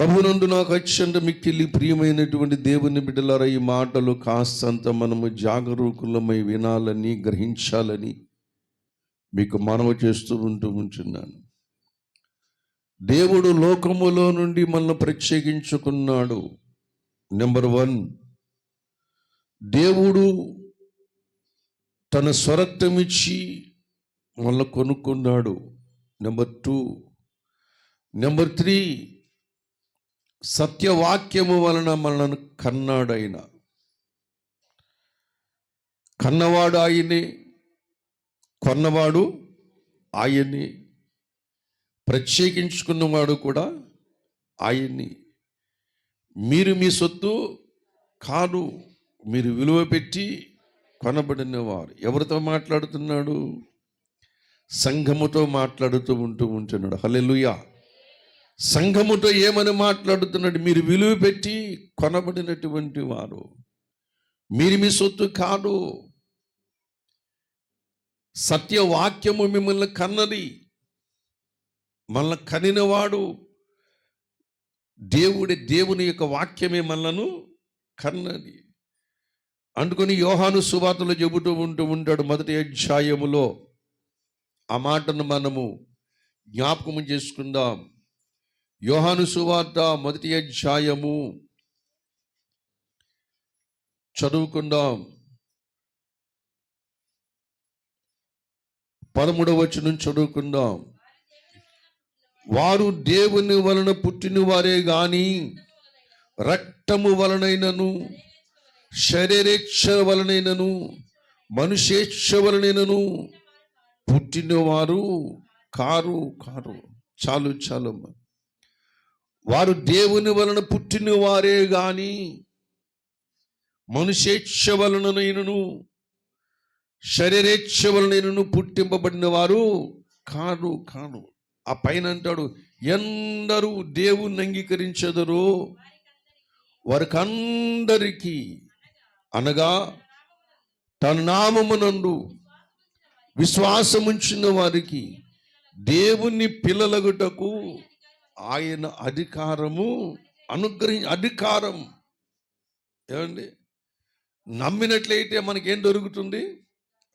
ప్రభునందు నాకు అత్యంత మిక్కిలి ప్రియమైనటువంటి దేవుని బిడ్డలారా, ఈ మాటలు కాస్తంత మనము జాగరూకులమై వినాలని, గ్రహించాలని మీకు మనవి చేస్తూ ఉంటున్నాను. దేవుడు లోకములో నుండి మనల్ని ప్రత్యేకించుకున్నాడు. నెంబర్ 1, దేవుడు తన స్వరక్తమిచ్చి మనల్ని కొనుక్కున్నాడు. నెంబర్ 2, నెంబర్ 3, సత్యవాక్యము వలన మనల్ని కన్నాడు. ఆయన కన్నవాడు ఆయనే, కొన్నవాడు ఆయనే, ప్రత్యేకించుకున్నవాడు కూడా ఆయన్ని. మీరు మీ సొత్తు కాదు, మీరు విలువ పెట్టి కొనబడినవారు. ఎవరితో మాట్లాడుతున్నాడు? సంఘముతో మాట్లాడుతూ ఉంటున్నాడు. హల్లెలూయా. సంఘముతో ఏమని మాట్లాడుతున్నాడు? మీరు విలువ పెట్టి కొనబడినటువంటి వారు, మీరు మీ సొత్తు కాదు. సత్యవాక్యము మిమ్మల్ని కన్నది, మనల్ని కనినవాడు దేవుని యొక్క వాక్యమే మనలను కన్నది. అందుకని యోహాను సువార్తలో చెబుతూ ఉంటాడు, 1వ అధ్యాయములో. ఆ మాటను మనము జ్ఞాపకము చేసుకుందాం. యోహాను సువార్త 1వ అధ్యాయము చదువుకుందాం. 13వ వచనం చదువుకుందాం. వారు దేవుని వలన పుట్టిన వారే గాని రక్తము వలనైనను, శరీరేచ్ఛ వలనైనను, మనుషేచ్ఛ వలనైనను పుట్టినవారు కారు. చాలు. వారు దేవుని వలన పుట్టిన వారే గాని మనుషేచ్ఛ వలనైనను, శరీరేచ్ఛ వలనైనను పుట్టింపబడిన వారు కాదు. ఆ పైన అంటాడు, ఎందరూ దేవుని అంగీకరించెదరో వారికందరికీ, అనగా తన నామమునందు విశ్వాసముంచిన వారికి దేవుని పిల్లలగుటకు ఆయన అధికారం. ఏమండి? నమ్మినట్లయితే మనకేం దొరుకుతుంది?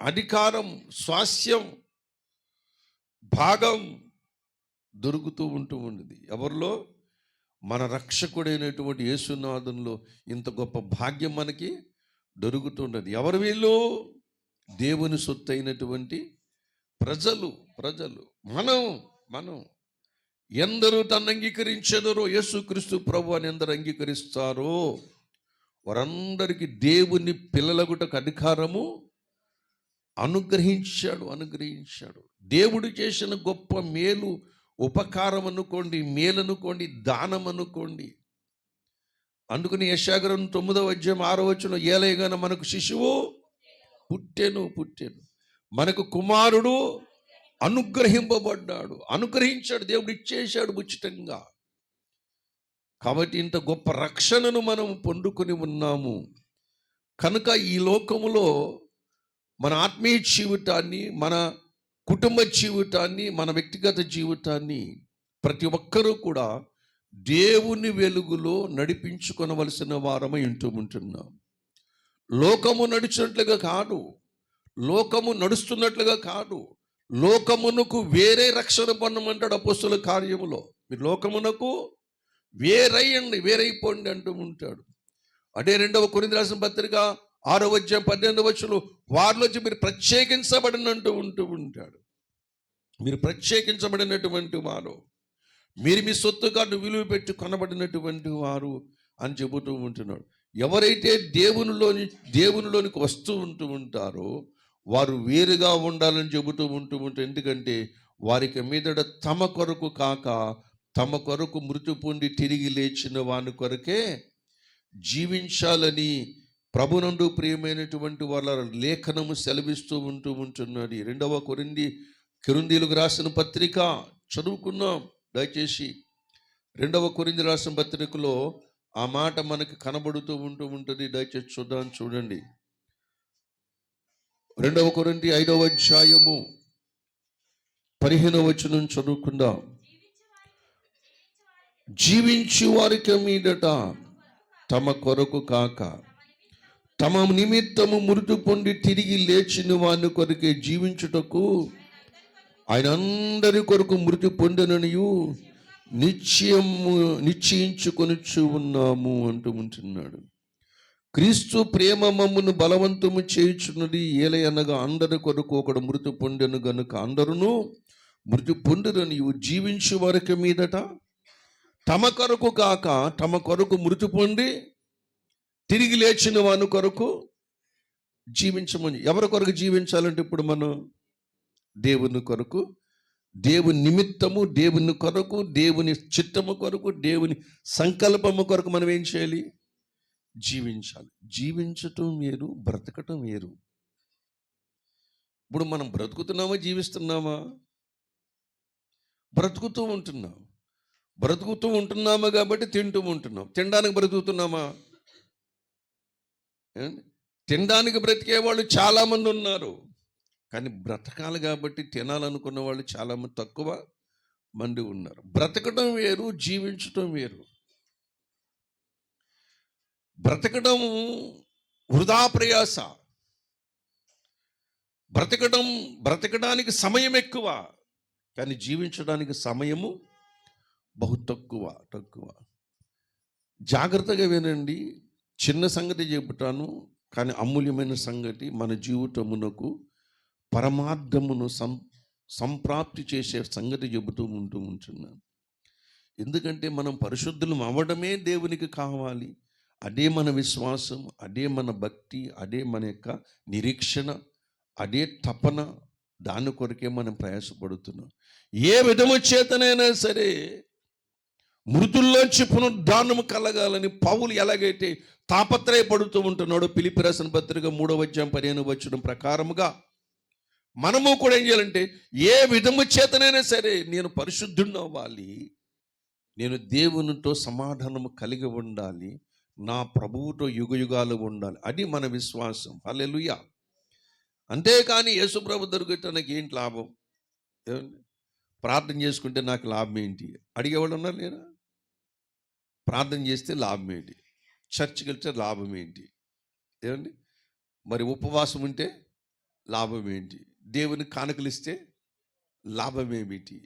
అధికారం, స్వాస్యం, భాగం దొరుకుతూ ఉంటుంది. ఎవరిలో? మన రక్షకుడైనటువంటి యేసునాథునిలో ఇంత గొప్ప భాగ్యం మనకి దొరుకుతున్నది. ఎవరు వీళ్ళు? దేవుని సొత్తు అయినటువంటి ప్రజలు. మనం ఎందరూ తను అంగీకరించెదరో, యేసుక్రీస్తు ప్రభు అని ఎందరు అంగీకరిస్తారో వారందరికీ దేవుని పిల్లలగుటకు అధికారము అనుగ్రహించాడు. దేవుడు చేసిన గొప్ప మేలు, ఉపకారం అనుకోండి, మేలనుకోండి, దానం అనుకోండి. అందుకని యెషయా గ్రంథం 9వ అధ్యాయం 6వ వచనంలో, ఏలయనగా మనకు శిశువు పుట్టెను, మనకు కుమారుడు అనుగ్రహించాడు. దేవుడు ఇచ్చేశాడు ఉచితంగా. కాబట్టి ఇంత గొప్ప రక్షణను మనం పొందుకొని ఉన్నాము కనుక ఈ లోకములో మన ఆత్మీయ జీవితాన్ని, మన కుటుంబ జీవితాన్ని, మన వ్యక్తిగత జీవితాన్ని ప్రతి ఒక్కరూ కూడా దేవుని వెలుగులో నడిపించుకొనవలసిన వారమై ఉంటున్నాం. లోకము నడిచినట్లుగా కాదు, లోకము నడుస్తున్నట్లుగా కాదు, లోకమునకు వేరే రక్షణ పొందమంటాడు అపోస్తలుల కార్యములో. మీరు లోకమునకు వేరైపోండి అంటూ ఉంటాడు. అదే 2వ కొరింథీయులకు రాసిన పత్రిక 6వ అధ్యాయం 18వ వచనంలో, వారిలోంచి మీరు ప్రత్యేకించబడినంటూ ఉంటాడు. మీరు ప్రత్యేకించబడినటువంటి వారు, మీరు మీ సొత్తు కాదు, విలువ పెట్టి కొనబడినటువంటి వారు అని చెబుతూ ఉంటున్నాడు. ఎవరైతే దేవునిలోనికి వస్తూ ఉంటారో వారు వేరుగా ఉండాలని చెబుతూ ఉంటారు. ఎందుకంటే వారికి మీదట తమ కొరకు కాక, తమ కొరకు మృతి పొంది తిరిగి లేచిన వాని కొరకే జీవించాలని ప్రభునందు ప్రియమైనటువంటి వాళ్ళ లేఖనము సెలవిస్తూ ఉంటున్నది. 2వ కొరింథీయులకు రాసిన పత్రిక చదువుకున్నాం. దయచేసి 2వ కొరింథీయులకు రాసిన పత్రికలో ఆ మాట మనకి కనబడుతూ ఉంటుంది. దయచేసి చూడండి. 2వ కొరింథీ 5వ అధ్యాయము 15వ వచనం చదువుకుందాం. జీవించు వారికి మీదట తమ కొరకు కాక తమ నిమిత్తము మృతి పొంది తిరిగి లేచిన వాని కొరకే జీవించుటకు ఆయన అందరి కొరకు మృతి పొందిననియు నిశ్చయించుకొనుచు ఉన్నాము అంటూ ఉంటున్నాడు. క్రీస్తు ప్రేమ మమ్మును బలవంతము చేయుచున్నది ఏలయనగా అందరి కొరకు ఒకడు మృతి పొందెను గనుక అందరూ మృతి పొందిననియు జీవించు వారికి మీదట తమ కొరకు కాక తమ కొరకు మృతి పొంది తిరిగి లేచిన వాని కొరకు జీవించమని. ఎవరి కొరకు జీవించాలంటే ఇప్పుడు మనం దేవుని కొరకు, దేవుని నిమిత్తము, దేవుని కొరకు, దేవుని చిత్తము కొరకు, దేవుని సంకల్పము కొరకు మనం ఏం చేయాలి? జీవించాలి. జీవించటం వేరు, బ్రతకటం వేరు. ఇప్పుడు మనం బ్రతుకుతున్నామా, జీవిస్తున్నామా? బ్రతుకుతూ ఉంటున్నాం. బ్రతుకుతూ ఉంటున్నామా కాబట్టి తింటూ ఉంటున్నాం. తినడానికి బ్రతుకుతున్నామా? తినడానికి బ్రతికే వాళ్ళు చాలామంది ఉన్నారు, కానీ బ్రతకాలి కాబట్టి తినాలనుకున్న వాళ్ళు చాలామంది తక్కువ మంది ఉన్నారు. బ్రతకడం వేరు, జీవించటం వేరు. బ్రతకడం వృధా ప్రయాస. బ్రతకడానికి సమయం ఎక్కువ, కానీ జీవించడానికి సమయము బహు తక్కువ. జాగ్రత్తగా వినండి. చిన్న సంగతి చెబుతాను, కానీ అమూల్యమైన సంగతి. మన జీవితమునకు పరమార్థమును సంప్రాప్తి చేసే సంగతి చెబుతూ ఉంటున్నాను. ఎందుకంటే మనం పరిశుద్ధులం అవ్వడమే దేవునికి కావాలి. అదే మన విశ్వాసం, అదే మన భక్తి, అదే మన యొక్క నిరీక్షణ, అదే తపన. దాని కొరకే మనం ప్రయాసపడుతున్నాం. ఏ విధము చేతనైనా సరే మృతుల్లోంచి పునరుద్ధానము కలగాలని పౌలు ఎలాగైతే తాపత్రయపడుతూ ఉంటున్నాడో, ఫిలిప్పీ రాసిన పత్రిక 3:15 ప్రకారముగా మనము కూడా ఏం చేయాలంటే, ఏ విధము చేతనైనా సరే నేను పరిశుద్ధుడిని అవ్వాలి, నేను దేవునితో సమాధానము కలిగి ఉండాలి, నా ప్రభువుతో యుగయుగాలు ఉండాలి. అది మన విశ్వాసం. హల్లెలూయా. అంతేకాని యేసుప్రభు దొరికితే నాకు ఏంటి లాభం? ప్రార్థన చేసుకుంటే నాకు లాభం ఏంటి అడిగేవాళ్ళు ఉన్నారు లేరా? ప్రార్థన చేస్తే లాభం ఏంటి? చర్చికి వెళ్తే లాభం ఏంటి? ఏమండి? మరి ఉపవాసం ఉంటే లాభం ఏంటి? దేవుని కానుకలు ఇస్తే లాభం ఏమిటి?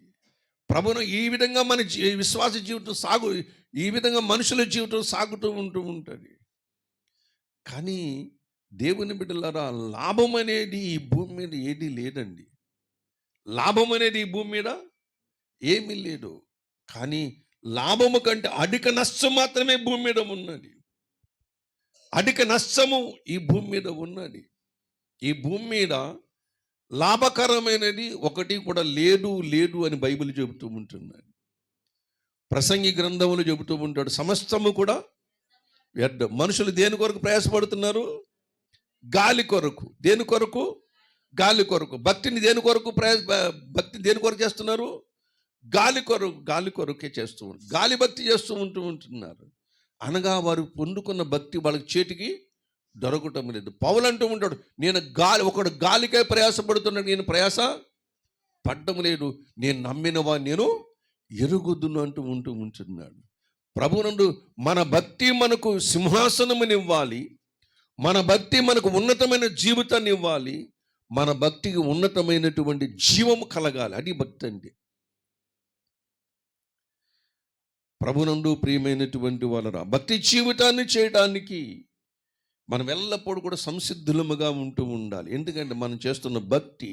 ప్రభును ఈ విధంగా మన విశ్వాస జీవితం ఈ విధంగా మనుషుల జీవితం సాగుతూ ఉంటుంది. కానీ దేవుని బిడ్డలారా, లాభం అనేది ఈ భూమి మీద ఏదీ లేదండి. లాభం అనేది ఈ భూమి మీద ఏమీ లేదు. కానీ లాభము కంటే అధిక నష్టం మాత్రమే భూమి మీద ఉన్నది. అధిక నష్టము ఈ భూమి మీద ఉన్నది. ఈ భూమి మీద లాభకరమైనది ఒకటి కూడా లేదు అని బైబిల్ చెబుతూ ఉంటున్నాడు. ప్రసంగి గ్రంథములు చెబుతూ ఉంటాడు, సమస్తము కూడా వ్యర్థం. మనుషులు దేని కొరకు ప్రయాసపడుతున్నారు? గాలి కొరకు. దేని కొరకు? గాలి కొరకు. భక్తిని దేని కొరకు భక్తి దేని కొరకు చేస్తున్నారు? గాలి కొరకే చేస్తూ ఉంటారు. గాలి భక్తి చేస్తూ ఉంటున్నారు. అనగా వారు పొందుకున్న భక్తి వాళ్ళకి చేతికి దొరకటం లేదు. పౌలు అంటూ ఉంటాడు, ఒకడు గాలికై ప్రయాసపడుతున్నాడు, నేను ప్రయాస పడ్డం లేదు, నేను నమ్మిన వాడిని నేను ఎరుగుదును అంటూ ఉంటున్నాడు. ప్రభువునందు మన భక్తి మనకు సింహాసనమునివ్వాలి, మన భక్తి మనకు ఉన్నతమైన జీవితాన్ని ఇవ్వాలి, మన భక్తికి ఉన్నతమైనటువంటి జీవము కలగాలి. అది భక్తి అంటే. ప్రభునందు ప్రియమైనటువంటి వాళ్ళరా, భక్తి జీవితాన్ని చేయడానికి మనం ఎల్లప్పుడూ కూడా సంసిద్ధులముగా ఉండాలి. ఎందుకంటే మనం చేస్తున్న భక్తి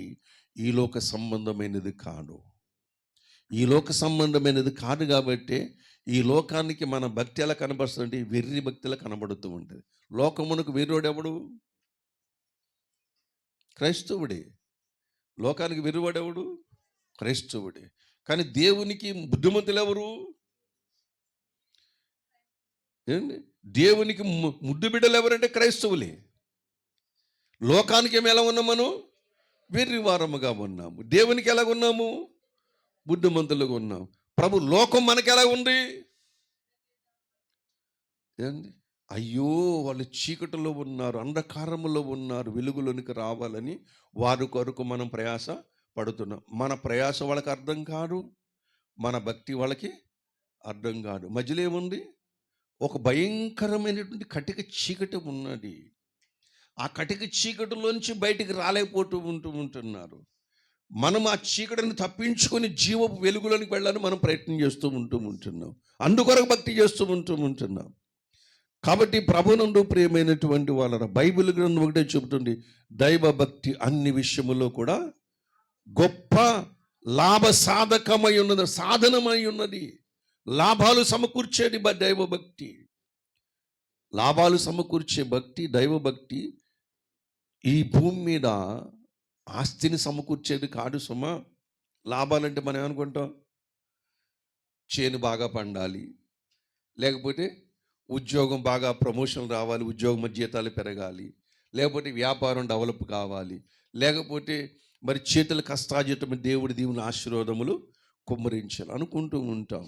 ఈ లోక సంబంధమైనది కాదు. కాబట్టి ఈ లోకానికి మన భక్తి ఎలా కనబడుతుందంటే వెర్రి భక్తిలా కనబడుతూ ఉంటుంది. లోకమునకు వెర్రోడెవడు? క్రైస్తవుడే. లోకానికి వెర్రివాడెవడు? క్రైస్తవుడే. కానీ దేవునికి బుద్ధిమంతులు ఎవరు? ఏంటి? దేవునికి ముద్దు బిడ్డలు ఎవరంటే క్రైస్తవులే. లోకానికి ఏమి ఎలా ఉన్నాం? మనం వెర్రివారముగా ఉన్నాము. దేవునికి ఎలా ఉన్నాము? బుద్ధిమంతులుగా ఉన్నాము. ప్రభు లోకం మనకి ఎలా ఉంది? ఏంది? అయ్యో, వాళ్ళు చీకటిలో ఉన్నారు, అంధకారములో ఉన్నారు, వెలుగులోనికి రావాలని వారి కొరకు మనం ప్రయాస పడుతున్నాం. మన ప్రయాస వాళ్ళకి అర్థం కాదు, మన భక్తి వాళ్ళకి అర్థం కాదు. మధ్యలో ఏముంది? ఒక భయంకరమైనటువంటి కటిక చీకటి ఉన్నది. ఆ కటిక చీకటిలోంచి బయటికి రాలేకపోతూ ఉంటున్నారు. మనం ఆ చీకటిని తప్పించుకొని జీవపు వెలుగులోనికి వెళ్ళాలని మనం ప్రయత్నం చేస్తూ ఉంటున్నాం. అందుకొరకు భక్తి చేస్తూ ఉంటున్నాం. కాబట్టి ప్రభునందు ప్రియమైనటువంటి వాళ్ళ బైబిల్ గ్రంథం ఒకటే చెబుతుంది, దైవ భక్తి అన్ని విషయములో కూడా గొప్ప లాభ సాధకమై ఉన్నది, సాధనమై ఉన్నది. లాభాలు సమకూర్చేది దైవ భక్తి. లాభాలు సమకూర్చే భక్తి, దైవ భక్తి ఈ భూమి మీద ఆస్తిని సమకూర్చేది కాదు సుమా. లాభాలంటే మనం ఏమనుకుంటాం? చేను బాగా పండాలి, లేకపోతే ఉద్యోగం బాగా ప్రమోషన్ రావాలి, ఉద్యోగం జీతాలు పెరగాలి, లేకపోతే వ్యాపారం డెవలప్ కావాలి, లేకపోతే మరి చేతుల కష్టాజీతం దేవుడి దీవుని ఆశీర్వాదములు కుమ్మరించాలి అనుకుంటూ ఉంటాం.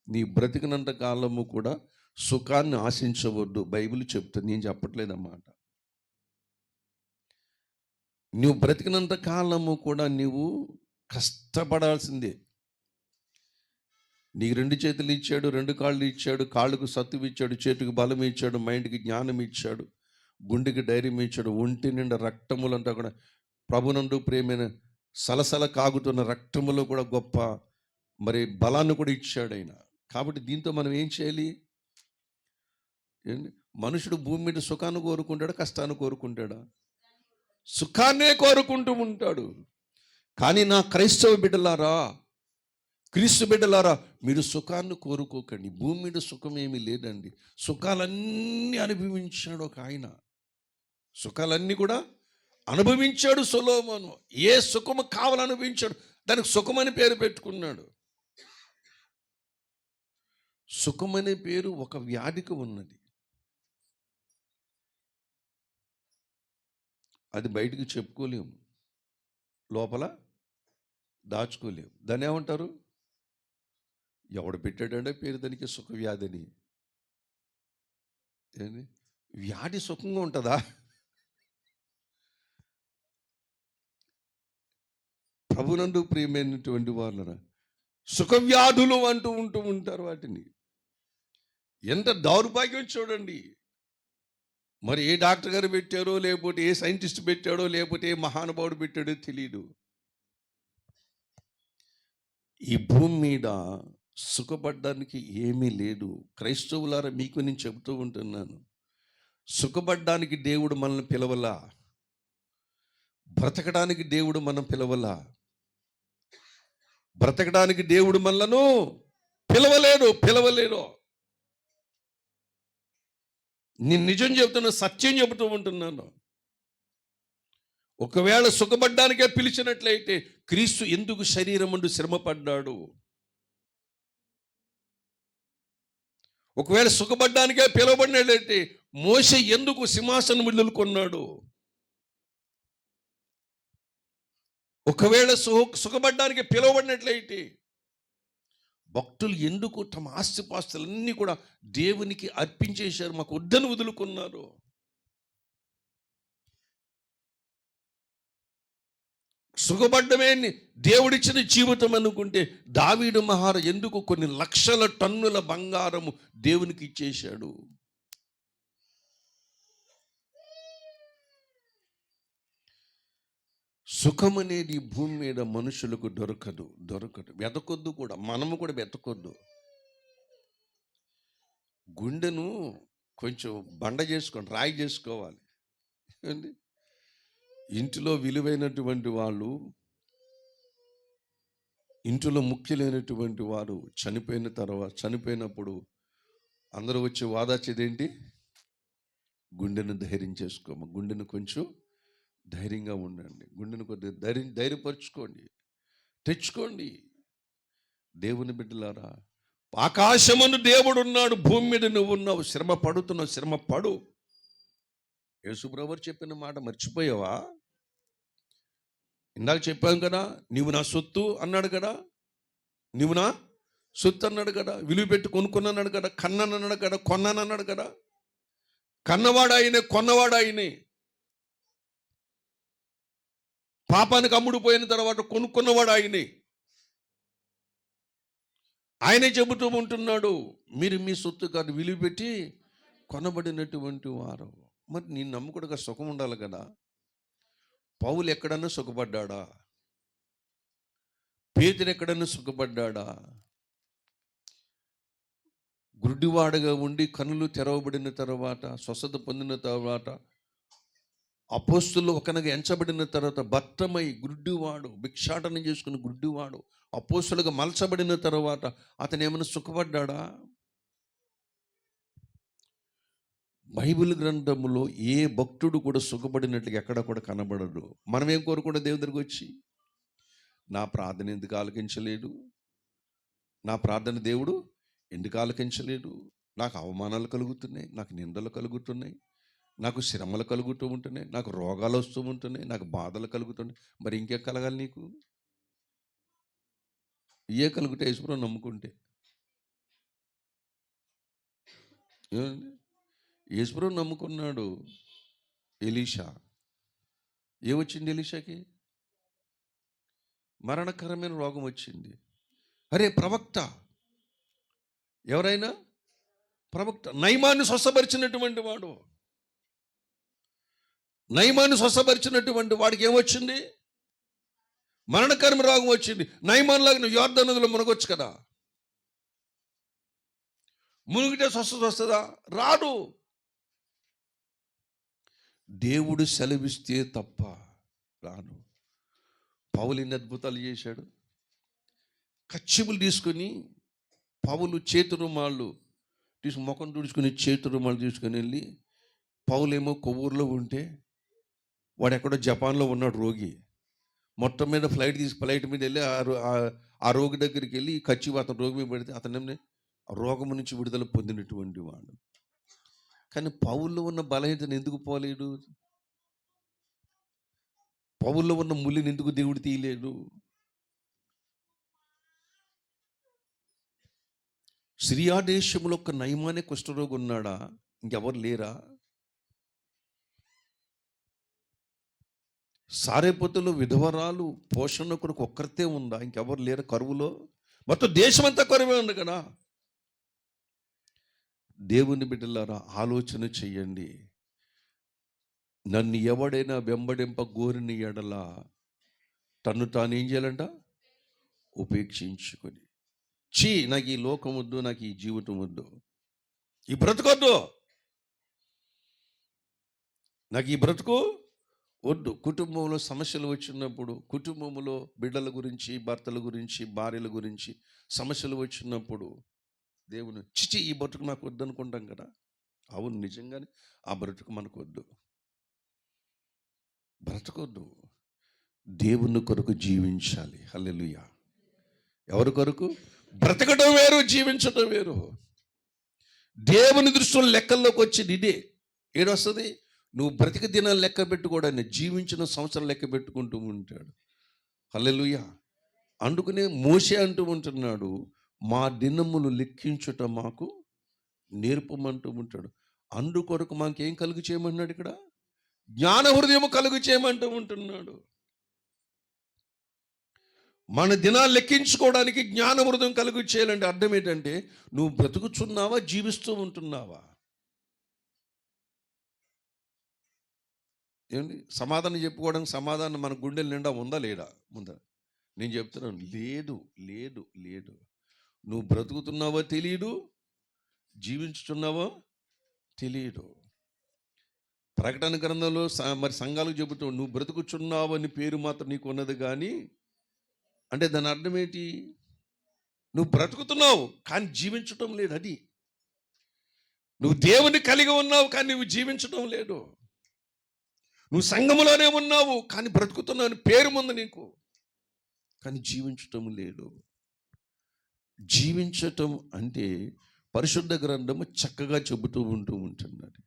నీ బ్రతికినంత కాలము కూడా సుఖాన్ని ఆశించవద్దు. బైబిల్ చెప్తుంది, నేను చెప్పట్లేదన్నమాట. నువ్వు బ్రతికినంత కాలము కూడా నీవు కష్టపడాల్సిందే. నీకు 2 చేతులు ఇచ్చాడు, 2 కాళ్ళు ఇచ్చాడు, కాళ్ళకు సత్తువు ఇచ్చాడు, చేతికి బలం ఇచ్చాడు, మైండ్కి జ్ఞానం ఇచ్చాడు, గుండెకి ధైర్యం ఇచ్చాడు, ఒంటి నిండా రక్తములంతా కూడా ప్రభునందు ప్రేమైన సలసల కాగుతున్న రక్తములో కూడా గొప్ప మరి బలాన్ని కూడా ఇచ్చాడు ఆయన. కాబట్టి దీంతో మనం ఏం చేయాలి? మనుషుడు భూమి మీద సుఖాన్ని కోరుకుంటాడా, కష్టాన్ని కోరుకుంటాడా? సుఖాన్నే కోరుకుంటూ ఉంటాడు. కానీ నా క్రైస్తవ బిడ్డలారా, క్రీస్తు బిడ్డలారా, మీరు సుఖాన్ని కోరుకోకండి. భూమి మీద సుఖం ఏమీ లేదండి. సుఖాలన్నీ అనుభవించాడు ఒక ఆయన. సుఖాలన్నీ కూడా అనుభవించాడు సొలొమోను. ఏ సుఖము కావాలనుభవించాడు, దానికి సుఖమని పేరు పెట్టుకున్నాడు. సుఖమనే పేరు ఒక వ్యాధికి ఉన్నది. అది బయటికి చెప్పుకోలేము, లోపల దాచుకోలేము. దాన్ని ఏమంటారు? ఎవడు పెట్టాడంటే పేరు దానికి సుఖ వ్యాధిని. ఏంది వ్యాధి సుఖంగా ఉంటుందా? ప్రభునందు ప్రియమైనటువంటి వాళ్ళరా, సుఖవ్యాధులు అంటూ ఉంటారు వాటిని. ఎంత దౌర్భాగ్యం చూడండి. మరి ఏ డాక్టర్ గారు పెట్టారో, లేకపోతే ఏ సైంటిస్ట్ పెట్టాడో, లేకపోతే ఏ మహానుభావుడు పెట్టాడో తెలియదు. ఈ భూమి మీద సుఖపడ్డానికి ఏమీ లేదు. క్రైస్తవులారా, మీకు నేను చెబుతూ ఉంటున్నాను, సుఖపడ్డానికి దేవుడు మనల్ని పిలవలా, బ్రతకడానికి దేవుడు మనం పిలవలా. బ్రతకడానికి దేవుడు మనలను పిలవలేడు. నేను నిజం చెబుతున్నా, సత్యం చెబుతూ ఉంటున్నాను. ఒకవేళ సుఖపడ్డానికే పిలిచినట్లయితే క్రీస్తు ఎందుకు శరీరముందు శ్రమపడ్డాడు? ఒకవేళ సుఖపడ్డానికే పిలువబడినట్లయితే మోషే ఎందుకు సింహాసనం కొన్నాడు? ఒకవేళ సుఖపడ్డానికి పిలువబడినట్లయితే భక్తులు ఎందుకు తమ ఆస్తిపాస్తులన్నీ కూడా దేవునికి అర్పించేశారు, మాకు వద్దని వదులుకున్నారు? సుఖపడ్డమే దేవుడిచ్చిన జీవితం అనుకుంటే దావీదు మహారాజు ఎందుకు కొన్ని లక్షల టన్నుల బంగారము దేవునికి ఇచ్చేశాడు? సుఖం అనేది భూమి మీద మనుషులకు దొరకదు. వెతకొద్దు కూడా, మనము కూడా వెతకొద్దు. గుండెను కొంచెం బండ చేసుకోండి, రాయి చేసుకోవాలి. ఇంటిలో విలువైనటువంటి వాళ్ళు, ఇంటిలో ముఖ్యులైనటువంటి వారు చనిపోయినప్పుడు అందరూ వచ్చి వాదాచేదేంటి? గుండెను ధైర్యం చేసుకోమ, గుండెను కొంచెం ధైర్యంగా ఉండండి, గుండెను కొద్దిగా ధైర్యపరచుకోండి, తెచ్చుకోండి. దేవుని బిడ్డలారా, ఆకాశమందు దేవుడు ఉన్నాడు, భూమి మీద నువ్వు ఉన్నావు. శ్రమ పడుతున్నావు, శ్రమ పడు. యేసుప్రభువు చెప్పిన మాట మర్చిపోయావా? ఇందాక చెప్పాం కదా, నీవు నా సొత్తు అన్నాడు కదా, నీవు నా సొత్తు అన్నాడు కదా, విలువ పెట్టి కొనుక్కున్నాడు కదా, కన్నానన్నాడు కదా, కొన్నానన్నాడు కదా. కన్నవాడు ఆయనే, కొన్నవాడు ఆయనే. పాపానికి అమ్ముడు పోయిన తర్వాత కొనుక్కున్నవాడు ఆయనే. ఆయనే చెబుతూ ఉంటున్నాడు, మీరు మీ సొత్తు కాదు విలువ పెట్టి కొనబడినటువంటి వారు. మరి నీ నమ్ముకుడుగా సుఖం ఉండాలి కదా. పౌలు ఎక్కడన్నా సుఖపడ్డా? పేతురు ఎక్కడన్నా సుఖపడ్డా? గుడ్డివాడగా ఉండి కనులు తెరవబడిన తర్వాత, స్వస్థత పొందిన తర్వాత, అపోస్తులు ఒకనగా ఎంచబడిన తర్వాత, బట్టమై గుడ్డివాడు, భిక్షాటన చేసుకుని గుడ్డివాడు అపోస్తులుగా మలచబడిన తర్వాత అతను ఏమైనా సుఖపడ్డా? బైబిల్ గ్రంథంలో ఏ భక్తుడు కూడా సుఖపడినట్లుగా ఎక్కడ కూడా కనబడడు. మనం ఏం కోరుకుంటే దేవుని దగ్గరికి వచ్చి, నా ప్రార్థన ఎందుకు ఆలకించలేడు, నా ప్రార్థన దేవుడు ఎందుకు ఆలకించలేడు, నాకు అవమానాలు కలుగుతున్నాయి, నాకు నిందలు కలుగుతున్నాయి, నాకు శ్రమలు కలుగుతూ ఉంటున్నాయి, నాకు రోగాలు వస్తూ ఉంటున్నాయి, నాకు బాధలు కలుగుతున్నాయి. మరి ఇంకేం కలగాలి నీకు? ఇయే కలుగుతాయి యేసుప్రభువు నమ్ముకుంటే. ఏమండి, యేసుప్రభువు నమ్ముకున్నాడు ఎలీషా. ఏమొచ్చింది ఎలీషాకి? మరణకరమైన రోగం వచ్చింది. అరే ప్రవక్త, ఎవరైనా ప్రవక్త, నయమాన్ని స్వస్థపరిచినటువంటి వాడు, నయమాన్ని స్వస్థపరిచినటువంటి వాడికి ఏమొచ్చింది? మరణకరమ రోగం వచ్చింది. నయమాన్లాగా నువ్వు యోర్దాను నదిలో మునగొచ్చు కదా. మునిగితే స్వస్థత వస్తుందా? రాదు. దేవుడు సెలవిస్తే తప్ప రాను. పౌలు ఎన్ని అద్భుతాలు చేశాడు. కచ్చిపులు తీసుకొని పౌలు చేతి రుమాళ్ళు తీసుకుని, ముఖం తుడుచుకుని చేతి రుమాళ్ళు తీసుకుని వెళ్ళి, పౌలేమో కొవ్వూరులో ఉంటే వాడు ఎక్కడో జపాన్లో ఉన్నాడు రోగి. మొత్తం మీద ఫ్లైట్ మీద వెళ్ళి ఆ రోగి దగ్గరికి వెళ్ళి కచ్చి అతను రోగి మీద పెడితే అతను రోగము నుంచి విడుదల పొందినటువంటి వాడు. కానీ పౌల్లో ఉన్న బలహీనతను ఎందుకు పోలేడు? పౌల్లో ఉన్న ముళ్ళని ఎందుకు దేవుడు తీయలేడు? సిరియా దేశంలో ఒక నయమానే కుష్ఠరోగి ఉన్నాడా? ఇంకెవరు లేరా? సారేపతులు విధవరాలు పోషణ కొరకు ఒక్కరితే ఉందా? ఇంకెవరు లేరు కరువులో? మొత్తం దేశమంతా కరువే ఉంది కదా. దేవుని బిడ్డలారా, ఆలోచన చెయ్యండి. నన్ను ఎవడైనా వెంబడింప గోరిని ఎడల తను తాను ఏం చేయాలంట? ఉపేక్షించుకొని, నాకు ఈ లోకం వద్దు, నాకు ఈ జీవితం వద్దు, ఈ బ్రతుకొద్దు, నాకు ఈ బ్రతుకు వద్దు. కుటుంబంలో సమస్యలు వచ్చినప్పుడు, కుటుంబంలో బిడ్డల గురించి, భర్తల గురించి, భార్యల గురించి సమస్యలు వచ్చినప్పుడు దేవుని చిచి ఈ బ్రతుకు నాకు వద్దు అనుకుంటాం కదా. అవును, నిజంగానే ఆ బ్రతుకు మనకు వద్దు, బ్రతకొద్దు. దేవుని కొరకు జీవించాలి. హల్లెలూయా. ఎవరి కొరకు? బ్రతకడం వేరు, జీవించడం వేరు. దేవుని దృష్టిలో లెక్కల్లోకి వచ్చింది ఇదే. ఏడొస్తుంది? నువ్వు బ్రతిక దినాలు లెక్క పెట్టుకోవడాన్ని, జీవించిన సంవత్సరాలు లెక్క పెట్టుకుంటూ ఉంటాడు. హల్లెలూయా. అందుకనే మోషే అంటూ ఉంటున్నాడు, మా దినములు లెక్కించుట మాకు నేర్పమంటూ ఉంటాడు. అందుకొరకు మాకేం కలుగు చేయమన్నాడు? ఇక్కడ జ్ఞాన హృదయము కలుగు చేయమంటూ ఉంటున్నాడు. మన దినాలు లెక్కించుకోవడానికి జ్ఞాన హృదయం కలుగు చేయాలంటే అర్థం ఏంటంటే, నువ్వు బ్రతుకుచున్నావా, జీవిస్తూ ఉంటున్నావా? ఏమండి, సమాధానం చెప్పుకోవడానికి సమాధానం మన గుండెల నిండా ఉందా లేదా? ముందర నేను చెప్తున్నాను, లేదు లేదు లేదు. నువ్వు బ్రతుకుతున్నావో తెలియదు, జీవించుతున్నావో తెలియదు. ప్రకటన గ్రంథంలో మరి సంఘాలకు చెబుతూ, నువ్వు బ్రతుకుచున్నావు అని పేరు మాత్రం నీకు ఉన్నది కానీ, అంటే దాని అర్థం ఏంటి? నువ్వు బ్రతుకుతున్నావు కానీ జీవించటం లేదు. అది నువ్వు దేవుని కలిగి ఉన్నావు కానీ నువ్వు జీవించటం లేదు. నువ్వు సంఘములోనే ఉన్నావు కానీ బ్రతుకుతున్నావు అని పేరు ముందు నీకు, కానీ జీవించటం లేదు. జీవించటం అంటే పరిశుద్ధ గ్రంథము చక్కగా చెబుతూ ఉంటున్నది.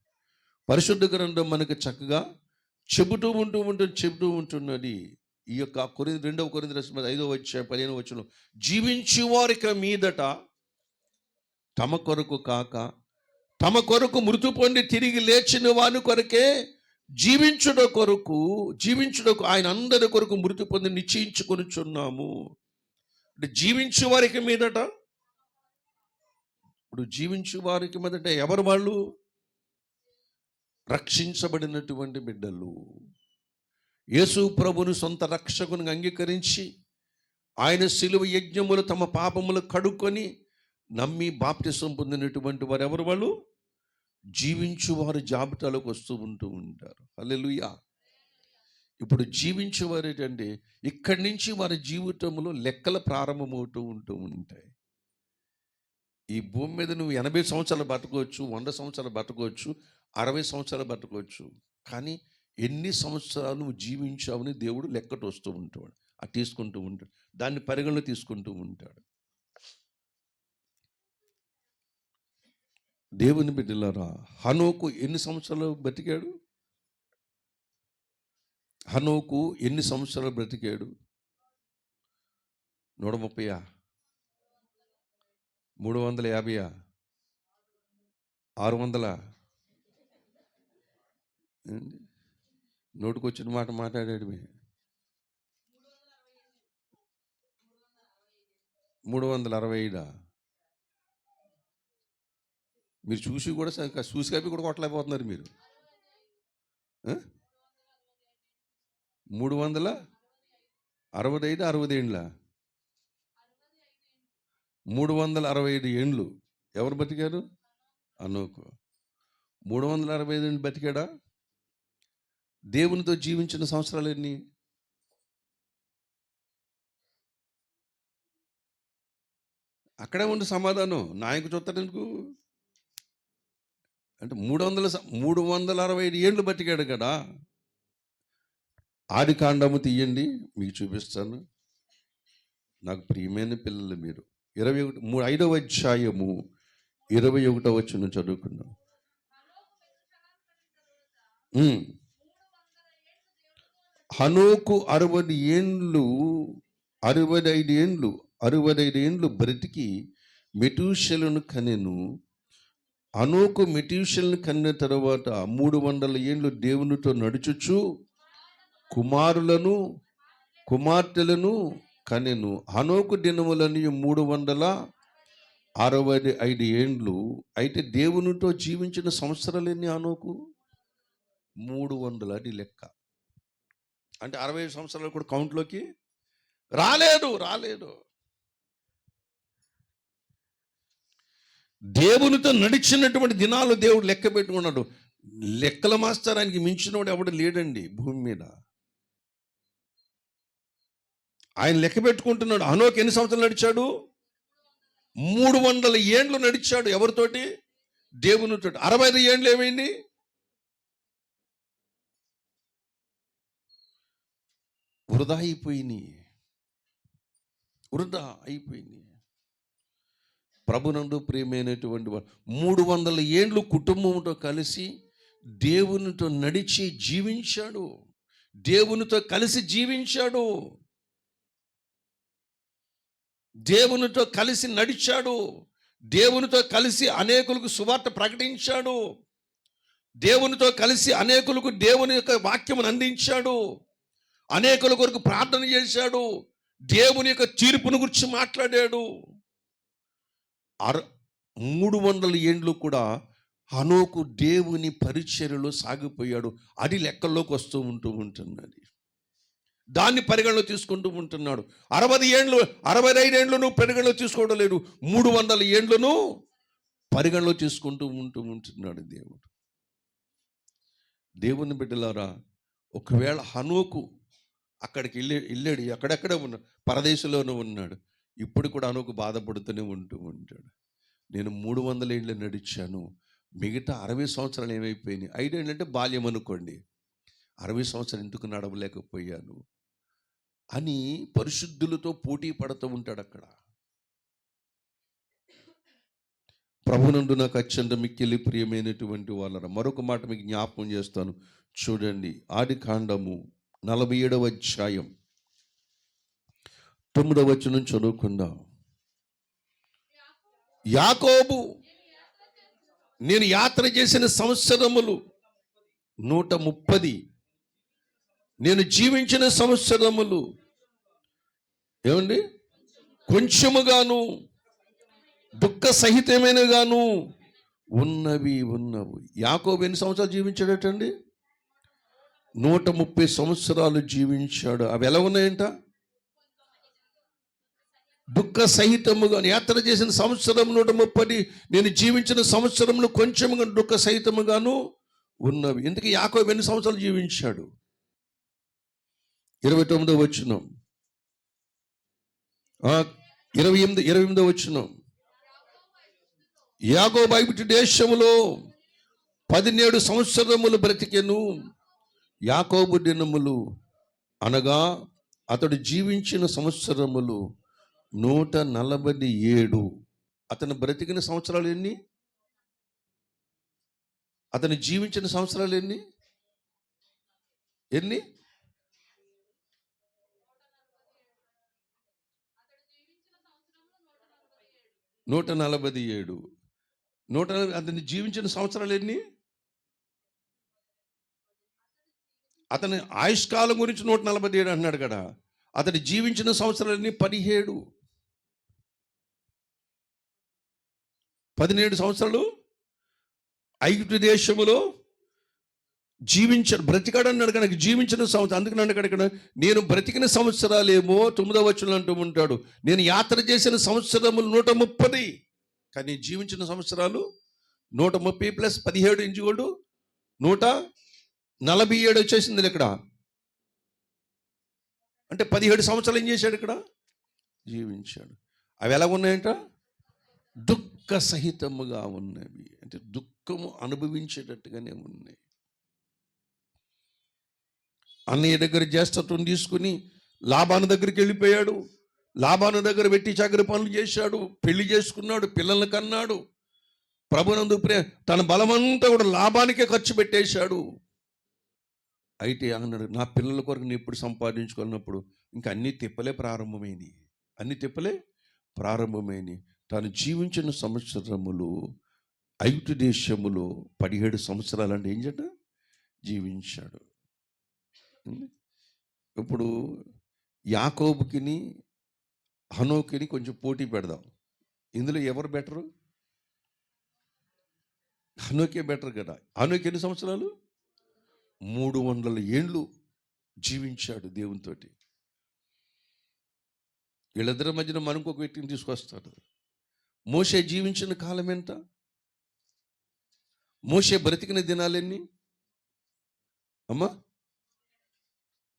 పరిశుద్ధ గ్రంథం మనకు చక్కగా చెబుతూ ఉంటున్నది. ఈ యొక్క 2 కొరింథీయుల 5:15 జీవించు వారికి మీదట తమ కొరకు కాక తమ కొరకు మృతి పొంది తిరిగి లేచిన వాని కొరకే జీవించుటకు ఆయన అందరి కొరకు మృతి పొంది నిశ్చయించుకొనిచున్నాము. అంటే జీవించు వారికి మీదట ఇప్పుడు జీవించు వారికి మొదట ఎవరు వాళ్ళు? రక్షించబడినటువంటి బిడ్డలు. యేసు ప్రభుని సొంత రక్షకునిగా అంగీకరించి ఆయన శిలువ యజ్ఞములు తమ పాపములు కడుక్కొని నమ్మి బాప్తిసం పొందినటువంటి వారు ఎవరు వాళ్ళు? జీవించు వారి జాబితాలోకి వస్తూ ఉంటారు. హల్లెలూయా. ఇప్పుడు జీవించేవారు ఏంటంటే ఇక్కడి నుంచి వారి జీవితంలో లెక్కలు ప్రారంభమవుతూ ఉంటాయి. ఈ భూమి మీద నువ్వు 80 సంవత్సరాలు బతకవచ్చు, 100 సంవత్సరాలు బతకవచ్చు, 60 సంవత్సరాలు బతకవచ్చు. కానీ ఎన్ని సంవత్సరాలు నువ్వు జీవించావని దేవుడు లెక్కట వస్తూ ఉంటాడు, అది తీసుకుంటూ ఉంటాడు, దాన్ని పరిగణలో తీసుకుంటూ ఉంటాడు. దేవుని బిడ్డలారా, హనోకు ఎన్ని సంవత్సరాలు బతికాడు? హనోకు ఎన్ని సంవత్సరాలు బ్రతికాడు? 130, 350, 600? నోటికొచ్చిన మాట మాట్లాడాడు. 365. మీరు చూసి కూడా చూసి కప్పి కూడా కొట్టలేకపోతున్నారు మీరు. 365, 60 ఏండ్ల? 365 ఏండ్లు ఎవరు బతికారు? హనోకు. 365 ఏండ్లు బతికాడా? దేవునితో జీవించిన సంవత్సరాలు ఎన్ని? అక్కడే ఉండి సమాధానం నాయకు చూస్తాడు ఎందుకు అంటే 365 ఏండ్లు బతికాడు కదా. ఆది కాండము తీయండి, మీకు చూపిస్తాను. నాకు ప్రియమైన పిల్లలు మీరు 5వ అధ్యాయము 21వ వచనం చదువుకున్నాం. హనోకు 65 ఏండ్లు బ్రతికి మెతూషెలను కనెను. హనోకు మెతూషెలను కన్న తర్వాత 300 ఏండ్లు దేవునితో నడుచుచు కుమారులను కుమార్తెలను కనెను. హనోకు దినములని 365 ఏండ్లు. అయితే దేవునితో జీవించిన సంవత్సరాలు ఎన్ని హనోకు? 300. అది లెక్క. అంటే 60 సంవత్సరాలు కూడా కౌంట్లోకి రాలేదు. దేవునితో నడిచినటువంటి దినాలు దేవుడు లెక్క పెట్టుకున్నాడు. లెక్కల మాస్తరానికి మించినోడు ఎవడు లేడండి భూమి మీద. ఆయన లెక్క పెట్టుకుంటున్నాడు. హనోకు ఎన్ని సంవత్సరాలు నడిచాడు? 300 ఏండ్లు నడిచాడు. ఎవరితోటి? దేవునితో. 65 ఏండ్లు ఏమైంది? వృధా అయిపోయినాయి. ప్రభునందు ప్రియమైనటువంటి వారు 300 ఏండ్లు కుటుంబంతో కలిసి దేవునితో నడిచి జీవించాడు. దేవునితో కలిసి జీవించాడు. దేవునితో కలిసి నడిచాడు. దేవునితో కలిసి అనేకులకు సువార్త ప్రకటించాడు. దేవునితో కలిసి అనేకులకు దేవుని యొక్క వాక్యమును అందించాడు. అనేకుల కొరకు ప్రార్థన చేశాడు. దేవుని యొక్క తీర్పును గురించి మాట్లాడాడు. 300 ఏండ్లు కూడా హనోకు దేవుని పరిచర్యలో సాగిపోయాడు. అది లెక్కల్లోకి వస్తూ ఉంటున్నది. దాన్ని పరిగణలో తీసుకుంటూ ఉంటున్నాడు. 65 ఏండ్లను పరిగణలో తీసుకోవడం లేదు, 300 ఏండ్లను పరిగణలో తీసుకుంటూ ఉంటున్నాడు దేవుడు. దేవుని బిడ్డలారా, ఒకవేళ హనోకు అక్కడికి వెళ్ళాడు, అక్కడెక్కడే ఉన్నాడు, పరదేశంలోనే ఉన్నాడు. ఇప్పుడు కూడా హనోకు బాధపడుతూనే ఉంటాడు. నేను 300 ఏళ్ళు నడిచాను, మిగతా 60 సంవత్సరాలు ఏమైపోయినాయి? 5 ఏళ్ళు అంటే బాల్యం అనుకోండి, 60 సంవత్సరాలు ఎందుకు నడవలేకపోయాను అని పరిశుద్ధులతో పోటీ పడుతూ ఉంటాడు అక్కడ. ప్రభునందు నాకు అత్యంత మిక్కిలి ప్రియమైనటువంటి వాళ్ళరా, మరొక మాట మీకు జ్ఞాపకం చేస్తాను. చూడండి, ఆది కాండము 47వ అధ్యాయం 9వ వచనం చదువుకుందాం. యాకోబు, నేను యాత్ర చేసిన సంవత్సరములు 130, నేను జీవించిన సంవత్సరములు ఏమండి కొంచెముగాను దుఃఖ సహితమైనగాను ఉన్నవు. యాకోబు ఎన్ని సంవత్సరాలు జీవించాడటండి? 130 సంవత్సరాలు జీవించాడు. అవి ఎలా ఉన్నాయంట? దుఃఖ సహితముగా. యాత్ర చేసిన సంవత్సరం 130, నేను జీవించిన సంవత్సరంలో కొంచెముగా దుఃఖ సహితముగాను ఉన్నవి. ఎందుకు యాకోబు ఎన్ని సంవత్సరాలు జీవించాడు? 29వ వచనం, 28వ వచనం. యాకోబు ఐగుప్తు దేశములో 17 సంవత్సరములు బ్రతికెను. యాకోబు దినములు అనగా అతడు జీవించిన సంవత్సరములు 147. అతను బ్రతికిన సంవత్సరాలు ఎన్ని? అతను జీవించిన సంవత్సరాలు ఎన్ని? 147. అతను జీవించిన సంవత్సరాలు ఎన్ని? అతని ఆయుష్కాలం గురించి 147 అంటున్నాడు కదా. అతడు జీవించిన సంవత్సరాలు ఎన్ని? 17 సంవత్సరాలు ఐగుప్తు దేశములో బ్రతికాడు అన్నాడు కనుక జీవించిన సంవత్సరం. అందుకని అన్నాడు ఇక్కడ, నేను బ్రతికిన సంవత్సరాలేమో 9వ వచనంలో అంటూ ఉంటాడు, నేను యాత్ర చేసిన సంవత్సరములు 130, కానీ జీవించిన సంవత్సరాలు 130 + 17 ఇంచుకోడు 147 వచ్చేసింది ఇక్కడ. అంటే 17 సంవత్సరాలు ఏం చేశాడు ఇక్కడ? జీవించాడు. అవి ఎలా ఉన్నాయంట? దుఃఖ సహితముగా ఉన్నవి. అంటే దుఃఖము అనుభవించేటట్టుగానే ఉన్నాయి. అన్నయ్య దగ్గర జ్యేష్ఠత్వం తీసుకుని లాబాను దగ్గరికి వెళ్ళిపోయాడు. లాబాను దగ్గర వెట్టి చాకరి పనులు చేశాడు, పెళ్లి చేసుకున్నాడు, పిల్లల్ని కన్నాడు. ప్రభునందు తన బలమంతా కూడా లాభానికే ఖర్చు పెట్టేశాడు. అయితే అన్నాడు, నా పిల్లల కొరకు నేను ఎప్పుడు సంపాదించుకున్నప్పుడు ఇంకా అన్ని తిప్పలే ప్రారంభమైనవి. తాను జీవించిన సంవత్సరములు ఐగుప్తు దేశములో 17 సంవత్సరాలు అంటే ఏం చేట జీవించాడు. ఇప్పుడు యాకోబుకిని హనోకిని కొంచెం పోటీ పెడదాం. ఇందులో ఎవరు బెటరు? హనోకే బెటర్ కదా. హనోకి ఎన్ని సంవత్సరాలు? 300 ఏండ్లు జీవించాడు దేవునితోటి. వీళ్ళిద్దరి మధ్యన మనకు ఒక వ్యక్తిని తీసుకొస్తాడు. మోషే జీవించిన కాలం ఎంత? మోషే బ్రతికిన దినాలెన్ని అమ్మా?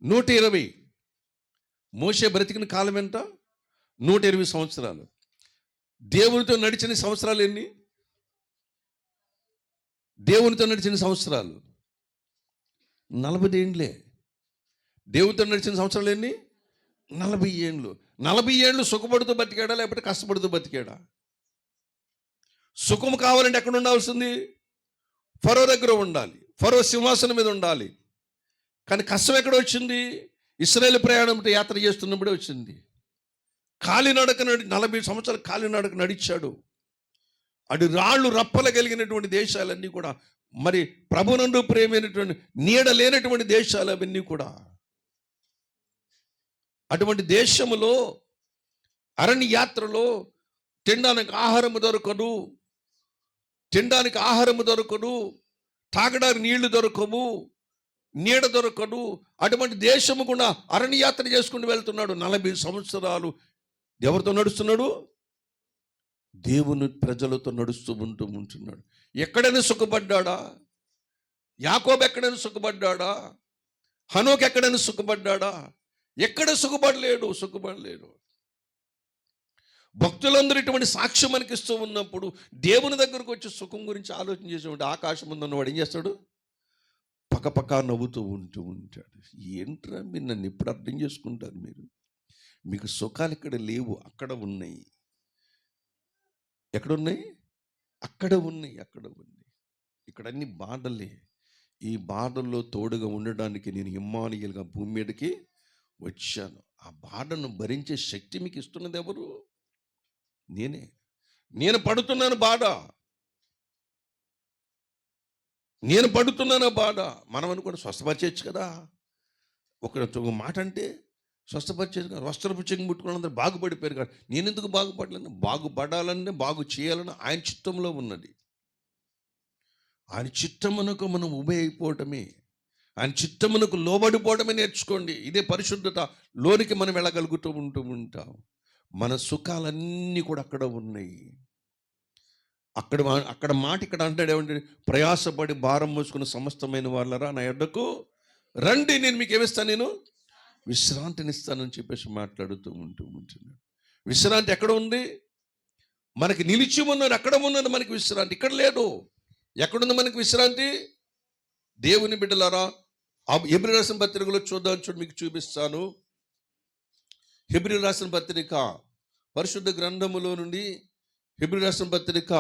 120. మోషే బ్రతికిన కాలం ఎంత? 120 సంవత్సరాలు. దేవునితో నడిచిన సంవత్సరాలు ఎన్ని? దేవునితో నడిచిన సంవత్సరాలు 40 ఏండ్లే. దేవునితో నడిచిన సంవత్సరాలు ఎన్ని? 40 ఏండ్లు. 40 ఏండ్లు సుఖపడుతూ బతికాడా లేకపోతే కష్టపడుతూ బతికాడా? సుఖం కావాలంటే ఎక్కడ ఉండాల్సింది? ఫరో దగ్గర ఉండాలి, ఫరో సింహాసనం మీద ఉండాలి. కానీ కష్టం ఎక్కడ వచ్చింది? ఇశ్రాయేలు ప్రయాణం యాత్ర చేస్తున్నప్పుడే వచ్చింది. కాలినడక 40 సంవత్సరాలు కాలినడక నడిచాడు. అటు రాళ్ళు రప్పల కలిగినటువంటి దేశాలన్నీ కూడా, మరి ప్రభునందు ప్రేమైనటువంటి నీడ లేనటువంటి దేశాలు అవన్నీ కూడా. అటువంటి దేశములో అరణ్య యాత్రలో తినడానికి ఆహారము దొరకదు, తాగడానికి నీళ్లు దొరకవు, నీడ దొరకదు. అటువంటి దేశము కూడా అరణ్య యాత్ర చేసుకుని వెళ్తున్నాడు 40 సంవత్సరాలు. ఎవరితో నడుస్తున్నాడు? దేవుని ప్రజలతో నడుస్తూ ఉంటున్నాడు. ఎక్కడైనా సుఖపడ్డాడా? యాకోబు ఎక్కడైనా సుఖపడ్డాడా? హనోకు ఎక్కడైనా సుఖపడ్డాడా? ఎక్కడ సుఖపడలేడు. భక్తులందరూ ఇటువంటి సాక్ష్యం మనకి ఇస్తూ ఉన్నప్పుడు దేవుని దగ్గరకు వచ్చి సుఖం గురించి ఆలోచన చేసేవాడు ఆకాశం ముందు ఉన్నవాడు ఏం చేస్తాడు? పక్కపక్క నవ్వుతూ ఉంటాడు. ఏంట్రా మీరు నన్ను ఎప్పుడు అర్థం చేసుకుంటారు? మీకు సుఖాలు ఇక్కడ లేవు, అక్కడ ఉన్నాయి. ఎక్కడున్నాయి? అక్కడ ఉన్నాయి. ఇక్కడ అన్ని బాధలే. ఈ బాధల్లో తోడుగా ఉండడానికి నేను ఇమ్మానుయేలుగా భూమి మీదకి వచ్చాను. ఆ బాధను భరించే శక్తి మీకు ఇస్తున్నది ఎవరు? నేను పడుతున్నాను బాధ. మనం అనుకోండి స్వస్థపరిచేయచ్చు కదా. ఒక మాట అంటే స్వస్థపరిచేది కాదు. వస్త్రపు చెంగు ముట్టుకుని అందరూ బాగుపడిపోయారు కాదు. నేను ఎందుకు బాగుపడలేను? బాగుపడాలని, బాగు చేయాలని ఆయన చిత్తంలో ఉన్నది. ఆయన చిత్తమునకు మనం ఉభయ అయిపోవటమే, ఆయన చిత్తమునకు లోబడిపోవడమే నేర్చుకోండి. ఇదే పరిశుద్ధత. లోనికి మనం వెళ్ళగలుగుతూ ఉంటాం. మన సుఖాలన్నీ కూడా అక్కడ ఉన్నాయి. అక్కడ మాట ఇక్కడ అంటాడు ఏమంటే, ప్రయాసపడి భారం మోసుకున్న సమస్తమైన వాళ్ళరా నా యొద్దకు రండి, నేను మీకు ఏమిస్తాను, నేను విశ్రాంతినిస్తానని చెప్పేసి మాట్లాడుతూ ఉంటున్నాడు. విశ్రాంతి ఎక్కడ ఉంది? మనకి నిలిచి ఉన్నది అక్కడ ఉన్నది మనకి విశ్రాంతి. ఇక్కడ లేదు. ఎక్కడుంది మనకి విశ్రాంతి? దేవుని బిడ్డలారా, హెబ్రీ రాసిన పత్రికలో చూద్దాం, మీకు చూపిస్తాను. హెబ్రీ రాసిన పత్రిక, పరిశుద్ధ గ్రంథములో నుండి హెబ్రీ రాసిన పత్రిక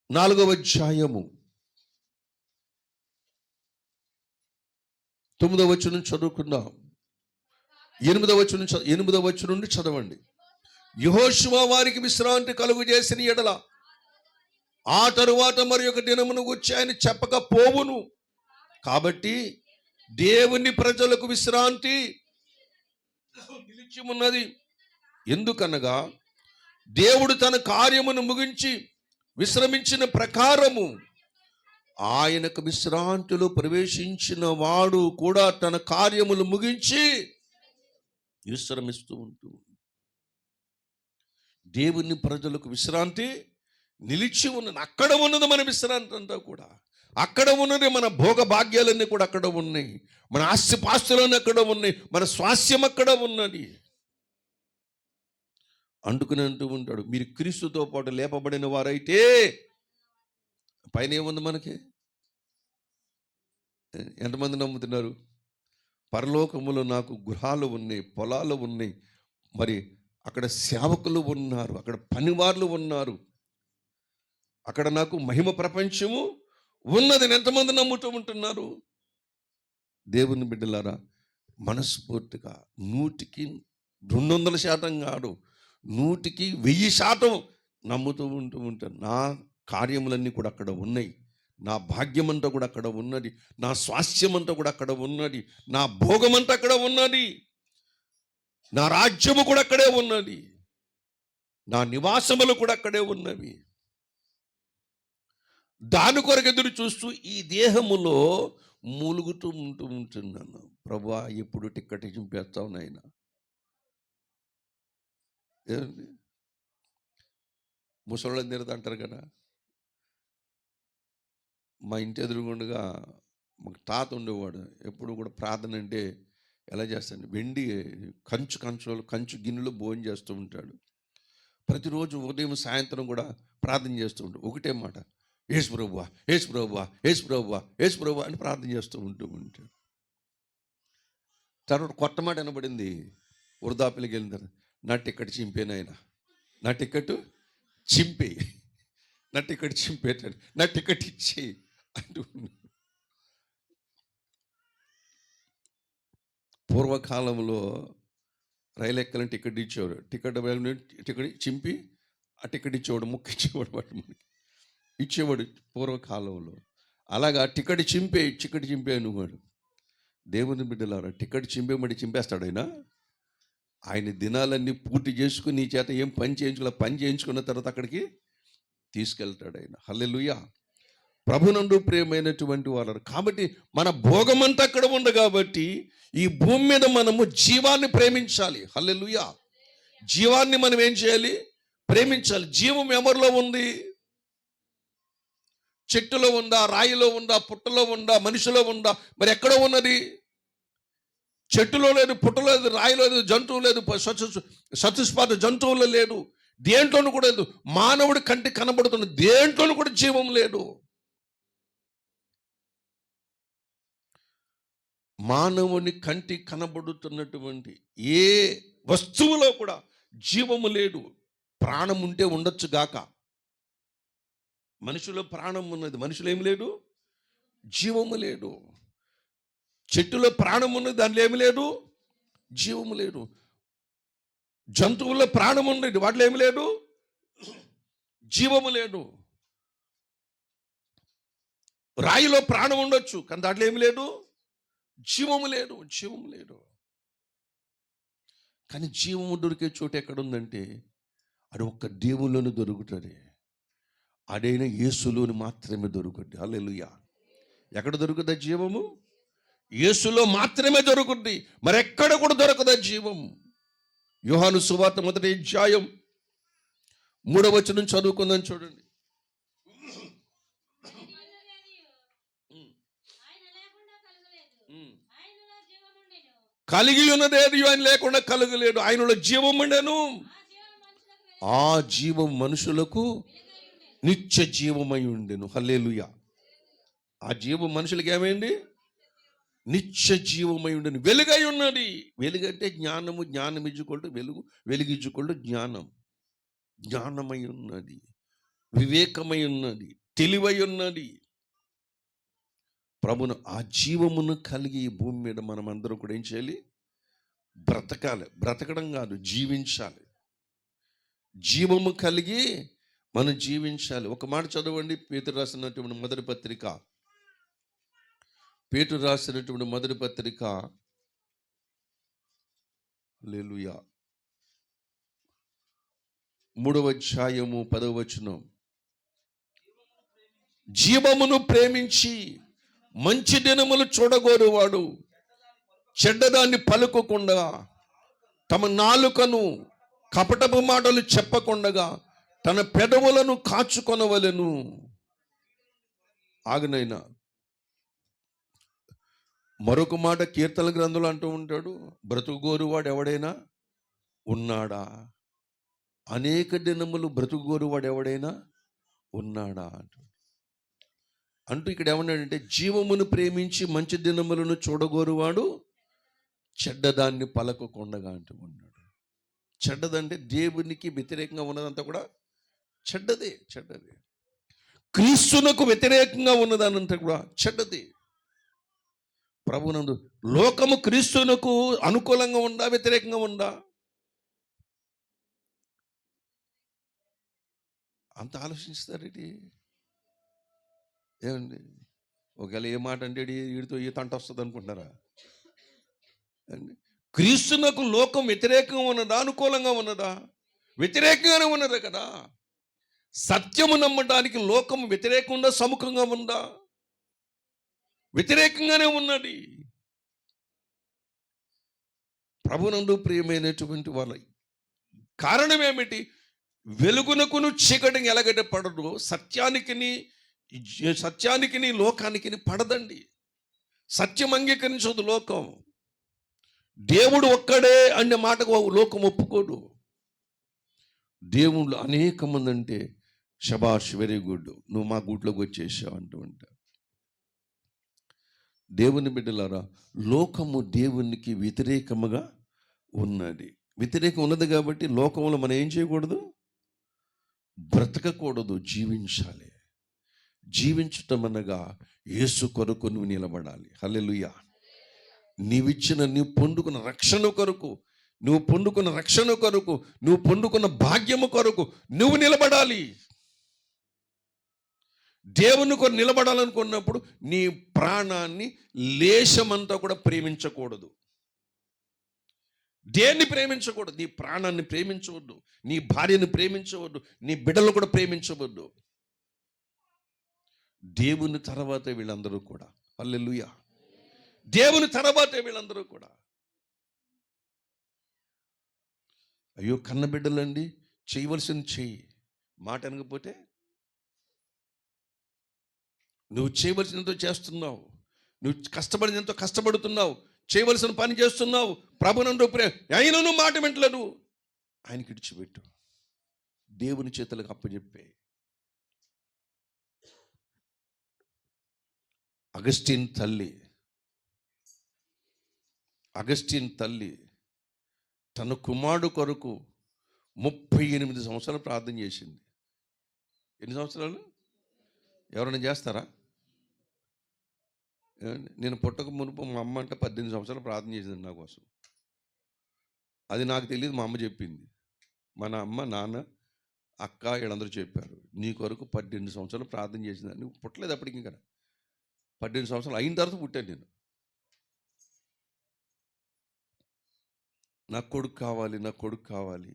4వ అధ్యాయము 9వ వచనం చదువుకుందాం. 8వ వచనం నుండి చదవండి. యెహోషువ వారికి విశ్రాంతి కలుగు చేసిన ఎడల ఆ తరువాత మరి ఒక దినమును గూర్చి ఆయన చెప్పకపోవును. కాబట్టి దేవుని ప్రజలకు విశ్రాంతి నిలిచి ఉన్నది. ఎందుకనగా దేవుడు తన కార్యమును ముగించి విశ్రమించిన ప్రకారము ఆయనకు విశ్రాంతిలో ప్రవేశించిన వాడు కూడా తన కార్యములు ముగించి విశ్రమిస్తూ ఉంటూ. దేవుని ప్రజలకు విశ్రాంతి నిలిచి ఉన్నది. అక్కడ ఉన్నది మన విశ్రాంతి అంతా కూడా. అక్కడ ఉన్నది మన భోగ భాగ్యాలన్నీ కూడా అక్కడ ఉన్నాయి. మన ఆస్తిపాస్తులన్నీ అక్కడ ఉన్నాయి. మన స్వాస్థ్యం అక్కడ ఉన్నది. అందుకని అంటూ ఉంటాడు, మీరు క్రీస్తుతో పాటు లేపబడిన వారైతే పైన ఏముంది మనకి? ఎంతమంది నమ్ముతున్నారు? పరలోకములో నాకు గృహాలు ఉన్నాయి, పొలాలు ఉన్నాయి, మరి అక్కడ సేవకులు ఉన్నారు, అక్కడ పనివార్లు ఉన్నారు, అక్కడ నాకు మహిమ ప్రపంచము ఉన్నదని ఎంతమంది నమ్ముతూ ఉంటున్నారు? దేవుని బిడ్డలారా, మనస్ఫూర్తిగా 100కి 200% కాదు, 100కి 1000% నమ్ముతూ ఉంటాను. నా కార్యములన్నీ కూడా అక్కడ ఉన్నాయి. నా భాగ్యమంతా కూడా అక్కడ ఉన్నది. నా స్వాస్థ్యమంతా కూడా అక్కడ ఉన్నది. నా భోగమంతా అక్కడ ఉన్నది. నా రాజ్యము కూడా అక్కడే ఉన్నది. నా నివాసములు కూడా అక్కడే ఉన్నవి. దాని కొరకు ఎదురు చూస్తూ ఈ దేహములో మూలుగుతూ ఉంటున్నాను. ప్రభువా, ఎప్పుడు టిక్కెట్ చింపేస్తావు నాయన? ముసళ్ళని తిరగదు అంటారు కదా. మా ఇంటి ఎదురుగుండగా మాకు తాత ఉండేవాడు. ఎప్పుడు కూడా ప్రార్థన అంటే ఎలా చేస్తాడు, వెండి కంచు గిన్నెలో భోజనం చేస్తూ ఉంటాడు. ప్రతిరోజు ఉదయం సాయంత్రం కూడా ప్రార్థన చేస్తూ ఉంటాడు. ఒకటే మాట, యేసు ప్రభువా, యేసు ప్రభువా, యేసు ప్రభువా, యేసు ప్రభువా అని ప్రార్థన చేస్తూ ఉంటాడు. తర్వాత కొత్త మాట వినబడింది. వృద్ధాప్యకి వెళ్ళిన తర్వాత, నా టికెట్ చింపేనాయన, నా టికెట్ చింపే, నా టికెట్ చింపేటాడు, నా టికెట్ ఇచ్చే అంటూ. పూర్వకాలంలో రైలు ఎక్కాలని టికెట్ ఇచ్చేవాడు. టికెట్ చింపి ఆ టికెట్ ఇచ్చేవాడు, ముక్క ఇచ్చేవాడు, వాటి మనకి ఇచ్చేవాడు పూర్వకాలంలో. అలాగా టికెట్ చింపే అనువాడు. దేవుని బిడ్డలారా, టికెట్ చింపేస్తాడు ఆయన. ఆయన దినాలన్నీ పూర్తి చేసుకుని నీ చేత ఏం పని చేయించుకున్న తర్వాత అక్కడికి తీసుకెళ్తాడు ఆయన. హల్లెలూయా. ప్రభునందు ప్రియమైనటువంటి వారు, కాబట్టి మన భోగమంతా అక్కడ ఉంది. కాబట్టి ఈ భూమి మీద మనము జీవాన్ని ప్రేమించాలి. హల్లెలూయా. జీవాన్ని మనం ఏం చేయాలి? ప్రేమించాలి. జీవం ఎవరిలో ఉంది? చెట్టులో ఉందా, రాయిలో ఉందా, పుట్టలో ఉందా, మనిషిలో ఉందా? మరి ఎక్కడో ఉన్నది? చెట్టులో లేదు, పుట్టలో లేదు, రాయిలో లేదు, జంతువు లేదు, చతుష్పాద జంతువులో లేదు, దేంట్లోనూ కూడా లేదు. మానవుడి కంటి కనబడుతున్న దేంట్లోనూ కూడా జీవం లేదు. మానవుని కంటి కనబడుతున్నటువంటి ఏ వస్తువులో కూడా జీవము లేదు. ప్రాణం ఉంటే ఉండొచ్చు గాక. మనిషిలో ప్రాణం ఉన్నది, మనిషిలో ఏమి లేదు? జీవము లేదు. చెట్టులో ప్రాణం ఉన్నది, దాంట్లో ఏమి లేదు? జీవము లేదు. జంతువుల్లో ప్రాణం ఉన్నది, వాటిలో ఏమి లేదు? జీవము లేదు. రాయిలో ప్రాణం ఉండొచ్చు, కానీ దాంట్లో ఏమి లేదు? జీవము లేదు. కానీ జీవము దొరికే చోటు ఎక్కడుందంటే అది ఒక్క దేవుళ్ళలోనే దొరుకుతుంది. అడైన యేసులోని మాత్రమే దొరుకుద్ది. హల్లెలూయా. ఎక్కడ దొరుకుతుంది జీవము? యేసులో మాత్రమే దొరుకుద్ది, మరెక్కడ కూడా దొరకదు జీవం. యోహాను సువార్త 1వ అధ్యాయం 3వ వచనం చదువుకుందాం చూడండి. కలిగి ఉన్నదేది ఆయన లేకుండా కలగలేదు, ఆయనలో జీవం ఉండెను, ఆ జీవం మనుషులకు నిత్య జీవమై ఉండెను. హల్లెలూయా. ఆ జీవం మనుషులకు ఏమైంది? నిత్య జీవమై ఉండెను, వెలుగై ఉన్నది. వెలుగంటే జ్ఞానము, జ్ఞానం ఇచ్చుకోండి వెలుగు, వెలుగిచ్చుకోండి జ్ఞానం. జ్ఞానమై ఉన్నది, వివేకమై ఉన్నది, తెలివై ఉన్నది. ప్రభును ఆ జీవమును కలిగి ఈ భూమి మీద మనం అందరం కూడా ఏం చేయాలి? బ్రతకాలి. బ్రతకడం కాదు, జీవించాలి. జీవము కలిగి మనం జీవించాలి. ఒక మాట చదవండి, పేతురు రాసినటువంటి మొదటి పత్రిక, పేతురు రాసినటువంటి మొదటి పత్రిక, హల్లెలూయా, 3వ అధ్యాయము 10వ వచనం. జీవమును ప్రేమించి మంచి దినములు చూడగోరువాడు చెడ్డదాన్ని పలుకకుండా తమ నాలుకను కపటపు మాటలు చెప్పకుండగా తన పెదవులను కాచుకొనవలెను. ఆగనైనా మరొక మాట కీర్తన గ్రంథంలో అంటూ ఉంటాడు, బ్రతుకుగోరువాడు ఎవడైనా ఉన్నాడా? అనేక దినములు బ్రతుకుగోరువాడు ఎవడైనా ఉన్నాడా అంటూ ఇక్కడ ఏమన్నాడంటే, జీవమును ప్రేమించి మంచి దినములను చూడగోరువాడు చెడ్డదాన్ని పలకకుండగా అంటూ ఉన్నాడు. చెడ్డదంటే దేవునికి వ్యతిరేకంగా ఉన్నదంతా కూడా చెడ్డదే. చెడ్డదే. క్రీస్తునకు వ్యతిరేకంగా ఉన్నదానంతా కూడా చెడ్డదే. ప్రభునందు లోకము క్రీస్తునకు అనుకూలంగా ఉందా, వ్యతిరేకంగా ఉందా? అంత ఆలోచిస్తారేంటి? ఏమండి, ఒకవేళ ఏ మాట అంటే వీడితో ఏ తంట వస్తుంది అనుకుంటున్నారా? క్రీస్తునకు లోకం వ్యతిరేకంగా ఉన్నదా, అనుకూలంగా ఉన్నదా? వ్యతిరేకంగానే ఉన్నదా కదా. సత్యము నమ్మడానికి లోకం వ్యతిరేకంగా సముఖంగా ఉందా? వ్యతిరేకంగానే ఉన్నది. ప్రభునందు ప్రియమైనటువంటి వాళ్ళ కారణం ఏమిటి? వెలుగునకును చీకటిని ఎలాగైతే పడదు, సత్యానికి లోకానికి పడదండి. సత్యం అంగీకరించదు లోకం. దేవుడు ఒక్కడే అనే మాటకు లోకం ఒప్పుకోడు. దేవుళ్ళు అనేక మంది అంటే శబాష్, వెరీ గుడ్, నువ్వు మా గూట్లోకి వచ్చేసావు అంటూ ఉంటా. దేవుని బిడ్డలారా, లోకము దేవునికి వ్యతిరేకముగా ఉన్నది. వ్యతిరేకం ఉన్నది కాబట్టి లోకంలో మనం ఏం చేయకూడదు? బ్రతకకూడదు, జీవించాలి. జీవించటం అనగా యేసు కొరకు నువ్వు నిలబడాలి. హల్లెలూయా. నీవు పొందుకున్న రక్షణ కొరకు, నువ్వు పొందుకున్న భాగ్యము కొరకు నువ్వు నిలబడాలి. దేవుని కొరకు నిలబడాలనుకున్నప్పుడు నీ ప్రాణాన్ని లేశమంతా కూడా ప్రేమించకూడదు. దేన్ని ప్రేమించకూడదు? నీ ప్రాణాన్ని ప్రేమించవద్దు, నీ భార్యను ప్రేమించవద్దు, నీ బిడ్డలను కూడా ప్రేమించవద్దు. దేవుని తర్వాతే వీళ్ళందరూ కూడా. హల్లెలూయా. దేవుని తర్వాతే వీళ్ళందరూ కూడా. అయ్యో కన్న బిడ్డలండి, చేయవలసింది చెయ్యి, మాట అనకపోతే నువ్వు చేయవలసినంత చేస్తున్నావు, నువ్వు కష్టపడినంత కష్టపడుతున్నావు, చేయవలసిన పని చేస్తున్నావు, ప్రభునందు అయినను మాట వింటలేదు, ఆయనకి ఇడిచిపెట్టు, దేవుని చేతులకు అప్పచెప్పే. అగస్టిన్ తల్లి తన కుమారుడు కొరకు 38 సంవత్సరాలు ప్రార్థన చేసింది. ఎన్ని సంవత్సరాలు? ఎవరైనా చేస్తారా? నేను పుట్టక మునుపు మా అమ్మ అంటే 18 సంవత్సరాలు ప్రార్థన చేసింది నా కోసం. అది నాకు తెలియదు, మా అమ్మ చెప్పింది. మన అమ్మ, నాన్న, అక్క వీళ్ళందరూ చెప్పారు, నీ కొరకు 18 సంవత్సరాలు ప్రార్థన చేసింది. నువ్వు పుట్టలేదు అప్పటికి, ఇంకా 18 సంవత్సరాలు అయిన తర్వాత పుట్టాను నేను. నాకు కొడుకు కావాలి, నాకు కొడుకు కావాలి.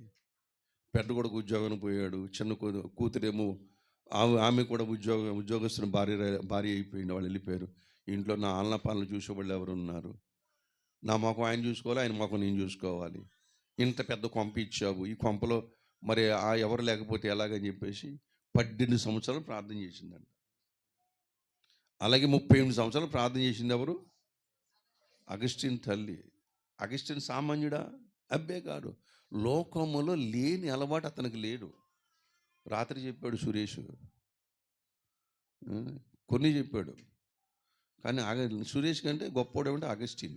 పెద్ద కొడుకు ఉద్యోగానికి పోయాడు, చిన్న కూతురేమో ఆమె కూడా ఉద్యోగస్తున్న భార్య అయిపోయింది, వాళ్ళు వెళ్ళిపోయారు. ఇంట్లో నా ఆలన పాలన చూసేవాళ్ళు ఎవరు ఉన్నారు? నా మొఖం ఆయన చూసుకోవాలి, ఆయన మొఖం నేను చూసుకోవాలి. ఇంత పెద్ద కొంప ఇచ్చావు, ఈ కొంపలో మరి ఎవరు లేకపోతే ఎలాగని చెప్పేసి 18 సంవత్సరాలు ప్రార్థన చేసిందంట. అలాగే 38 సంవత్సరాలు ప్రార్థన చేసింది ఎవరు? అగస్టిన్ తల్లి. అగస్టిన్ సామాన్యుడా? అబ్బే కాదు. లోకములో లేని అలవాటు అతనికి లేడు. రాత్రి చెప్పాడు సురేష్, కొన్ని చెప్పాడు. కానీ సురేష్ కంటే గొప్పోడు ఏమంటే అగస్టిన్.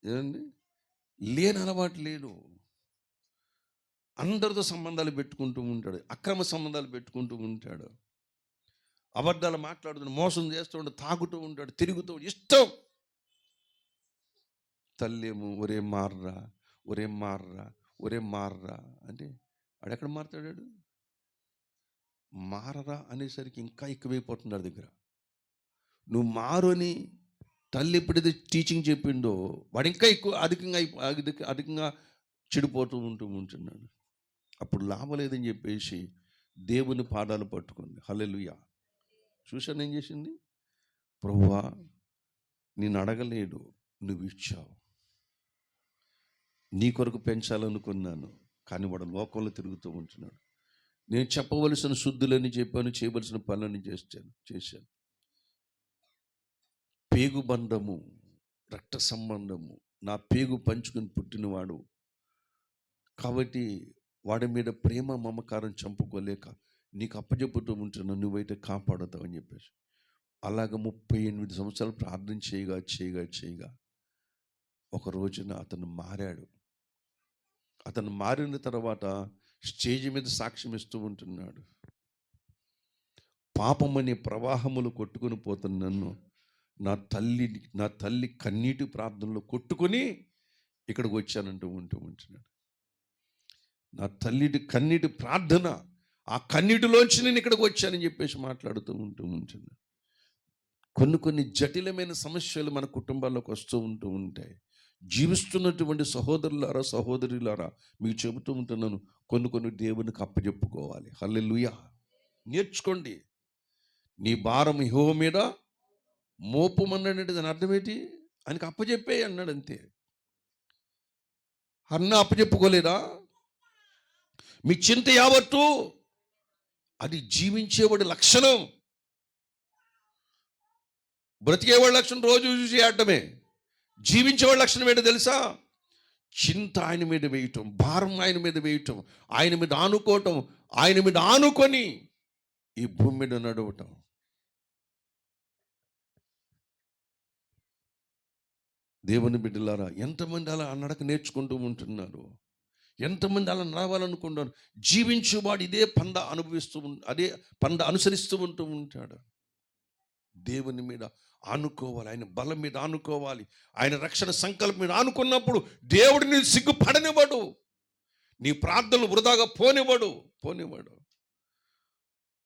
ఏమండి, లేని అలవాటు లేదు. అందరితో సంబంధాలు పెట్టుకుంటూ ఉంటాడు, అక్రమ సంబంధాలు పెట్టుకుంటూ ఉంటాడు, అబద్ధాలు మాట్లాడుతూ మోసం చేస్తూ ఉంటాడు, తాగుతూ ఉంటాడు, తిరుగుతూ ఇష్టం. తల్లేమో ఒరే మార్రా, ఒరే మార్రా, ఒరే మార్రా అంటే వాడెక్కడ మారుతాడు? మారరా అనేసరికి ఇంకా ఎక్కువైపోతున్నాడు దగ్గర. నువ్వు మారు అని తల్లి ఎప్పుడైతే టీచింగ్ చెప్పిండో వాడు ఇంకా ఎక్కువ అధికంగా చెడిపోతూ ఉంటున్నాడు. అప్పుడు లాభం లేదని చెప్పేసి దేవుని పాదాలు పట్టుకుంది. హల్లెలూయా. చూశాను ఏం చేసింది? ప్రభువా, నేను అడగలేదు, నువ్వు ఇచ్చావు. నీ కొరకు పెంచాలనుకున్నాను, కానీ వాడు లోకంలో తిరుగుతూ ఉంటున్నాడు. నేను చెప్పవలసిన శుద్ధులని చెప్పాను, చేయవలసిన పనులని చేశాను. పేగు బంధము, రక్త సంబంధము, నా పేగు పంచుకుని పుట్టినవాడు కాబట్టి వాడి మీద ప్రేమ మమకారం చంపుకోలేక నీకు అప్పచెప్పుతూ ఉంటున్నాను, నువ్వైతే కాపాడుతావు అని చెప్పేసి. అలాగ 38 సంవత్సరాలు ప్రార్థన చేయగా ఒక రోజున అతను మారాడు. అతను మారిన తర్వాత స్టేజ్ మీద సాక్ష్యం ఇస్తూ ఉంటున్నాడు. పాపమనే ప్రవాహములు కొట్టుకొని పోతున్న నన్ను నా తల్లి కన్నీటి ప్రార్థనలో కొట్టుకొని ఇక్కడికి వచ్చానంటూ ఉంటున్నాడు. నా తల్లి కన్నీటి ప్రార్థన, ఆ కన్నీటిలోంచి నేను ఇక్కడికి వచ్చానని చెప్పేసి మాట్లాడుతూ ఉంటున్నాడు. కొన్ని జటిలమైన సమస్యలు మన కుటుంబాల్లోకి వస్తూ ఉంటాయి. జీవిస్తున్నటువంటి సహోదరులారా, సహోదరులారా, మీకు చెబుతూ ఉంటున్నాను, కొన్ని దేవునికి అప్పచెప్పుకోవాలి. హల్లెలూయా. నేర్చుకోండి. నీ భారం యెహోవా మీద మోపమన్నాడంటే దాని అర్థం ఏంటి? ఆయనకి అప్పచెప్పే అన్నాడు, అంతే. అన్న అప్పచెప్పుకోలేదా? మీ చింత యావత్తు అది జీవించేవాడి లక్షణం. బ్రతికేవాడి లక్షణం రోజు చూసి ఆడటమే. జీవించేవాడి లక్షణం ఏంటో తెలుసా? చింత ఆయన మీద వేయటం, భారం ఆయన మీద వేయటం, ఆయన మీద ఆనుకోవటం, ఆయన మీద ఆనుకొని ఈ భూమి మీద నడవటం. దేవుని బిడ్డలారా, ఎంతమంది అలా నడక నేర్చుకుంటూ ఉంటున్నారు? ఎంతమంది అలా నడవాలనుకుంటున్నారు? జీవించేవాడు ఇదే అదే పంద అనుసరిస్తూ ఉంటాడు. దేవుని మీద ఆనుకోవాలి, ఆయన బలం మీద ఆనుకోవాలి, ఆయన రక్షణ సంకల్పం మీద ఆనుకున్నప్పుడు దేవుడు నీ సిగ్గుపడనివ్వడు, నీ ప్రార్థనలు వృధాగా పోనివ్వడు.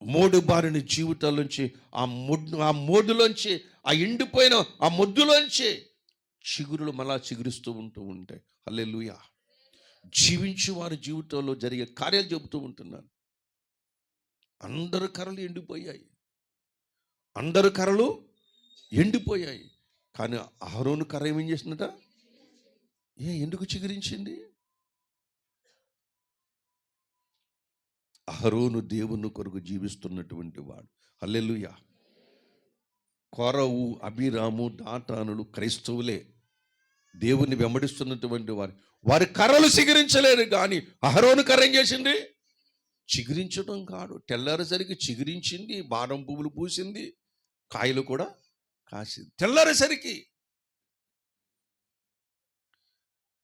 మోడు బారిన జీవితాల్లోంచి, ఆ మోడులోంచి, ఆ ఎండిపోయిన ఆ మొద్దులోంచి చిగురులు మళ్ళా చిగురిస్తూ ఉంటాయి. హల్లెలూయా. జీవించు వారి జీవితంలో జరిగే కార్యాలు చెబుతూ ఉంటున్నాను. అందరు కర్రలు ఎండిపోయాయి, కానీ అహరోను కర్ర ఏమేం చేసిందట? ఎందుకు చిగురించింది? అహరోను దేవుని కొరకు జీవిస్తున్నటువంటి వాడు. హల్లెలూయా. కోరవు, అభిరాము, దాతానులు క్రైస్తవులే, దేవుని వెంబడిస్తున్నటువంటి వారి కర్రలు చిగురించలేరు. కానీ అహరోను కర్ర ఏం చేసింది? చిగురించడం కాదు, తెల్లారేసరికి చిగురించింది, బాదం పువ్వులు పూసింది, కాయలు కూడా కాసింది తెల్లారేసరికి.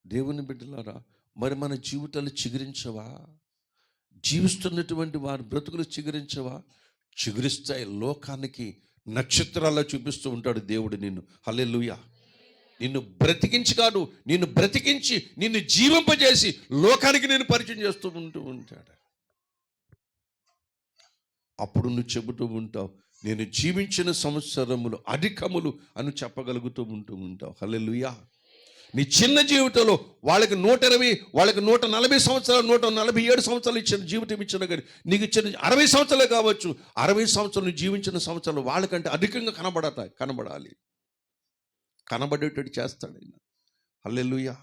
దేవుని బిడ్డలారా, మరి మన జీవితాలు చిగురించవా? జీవిస్తున్నటువంటి వారి బ్రతుకులు చిగురించవా? చిగురిస్తాయి. లోకానికి నక్షత్రాల్లో చూపిస్తూ ఉంటాడు దేవుడు నిన్ను. హల్లెలూయా. నిన్ను బ్రతికించి కాదు, నిన్ను బ్రతికించి నిన్ను జీవింపజేసి లోకానికి నేను పరిచయం చేస్తూ ఉంటాడు. అప్పుడు నువ్వు చెబుతూ ఉంటావు, నేను జీవించిన సంవత్సరములు అధికములు అని చెప్పగలుగుతూ ఉంటావు. హల్లెలూయా. నీ చిన్న జీవితంలో వాళ్ళకి 120, వాళ్ళకి 140 సంవత్సరాలు, 147 సంవత్సరాలు ఇచ్చిన జీవితం ఇచ్చిన కానీ నీకు ఇచ్చిన 60 సంవత్సరాలే కావచ్చు. 60 సంవత్సరాలు జీవించిన సంవత్సరాలు వాళ్ళకంటే అధికంగా కనబడాలి. కనబడేటట్టు చేస్తాడు ఆయన. హల్లెలూయా.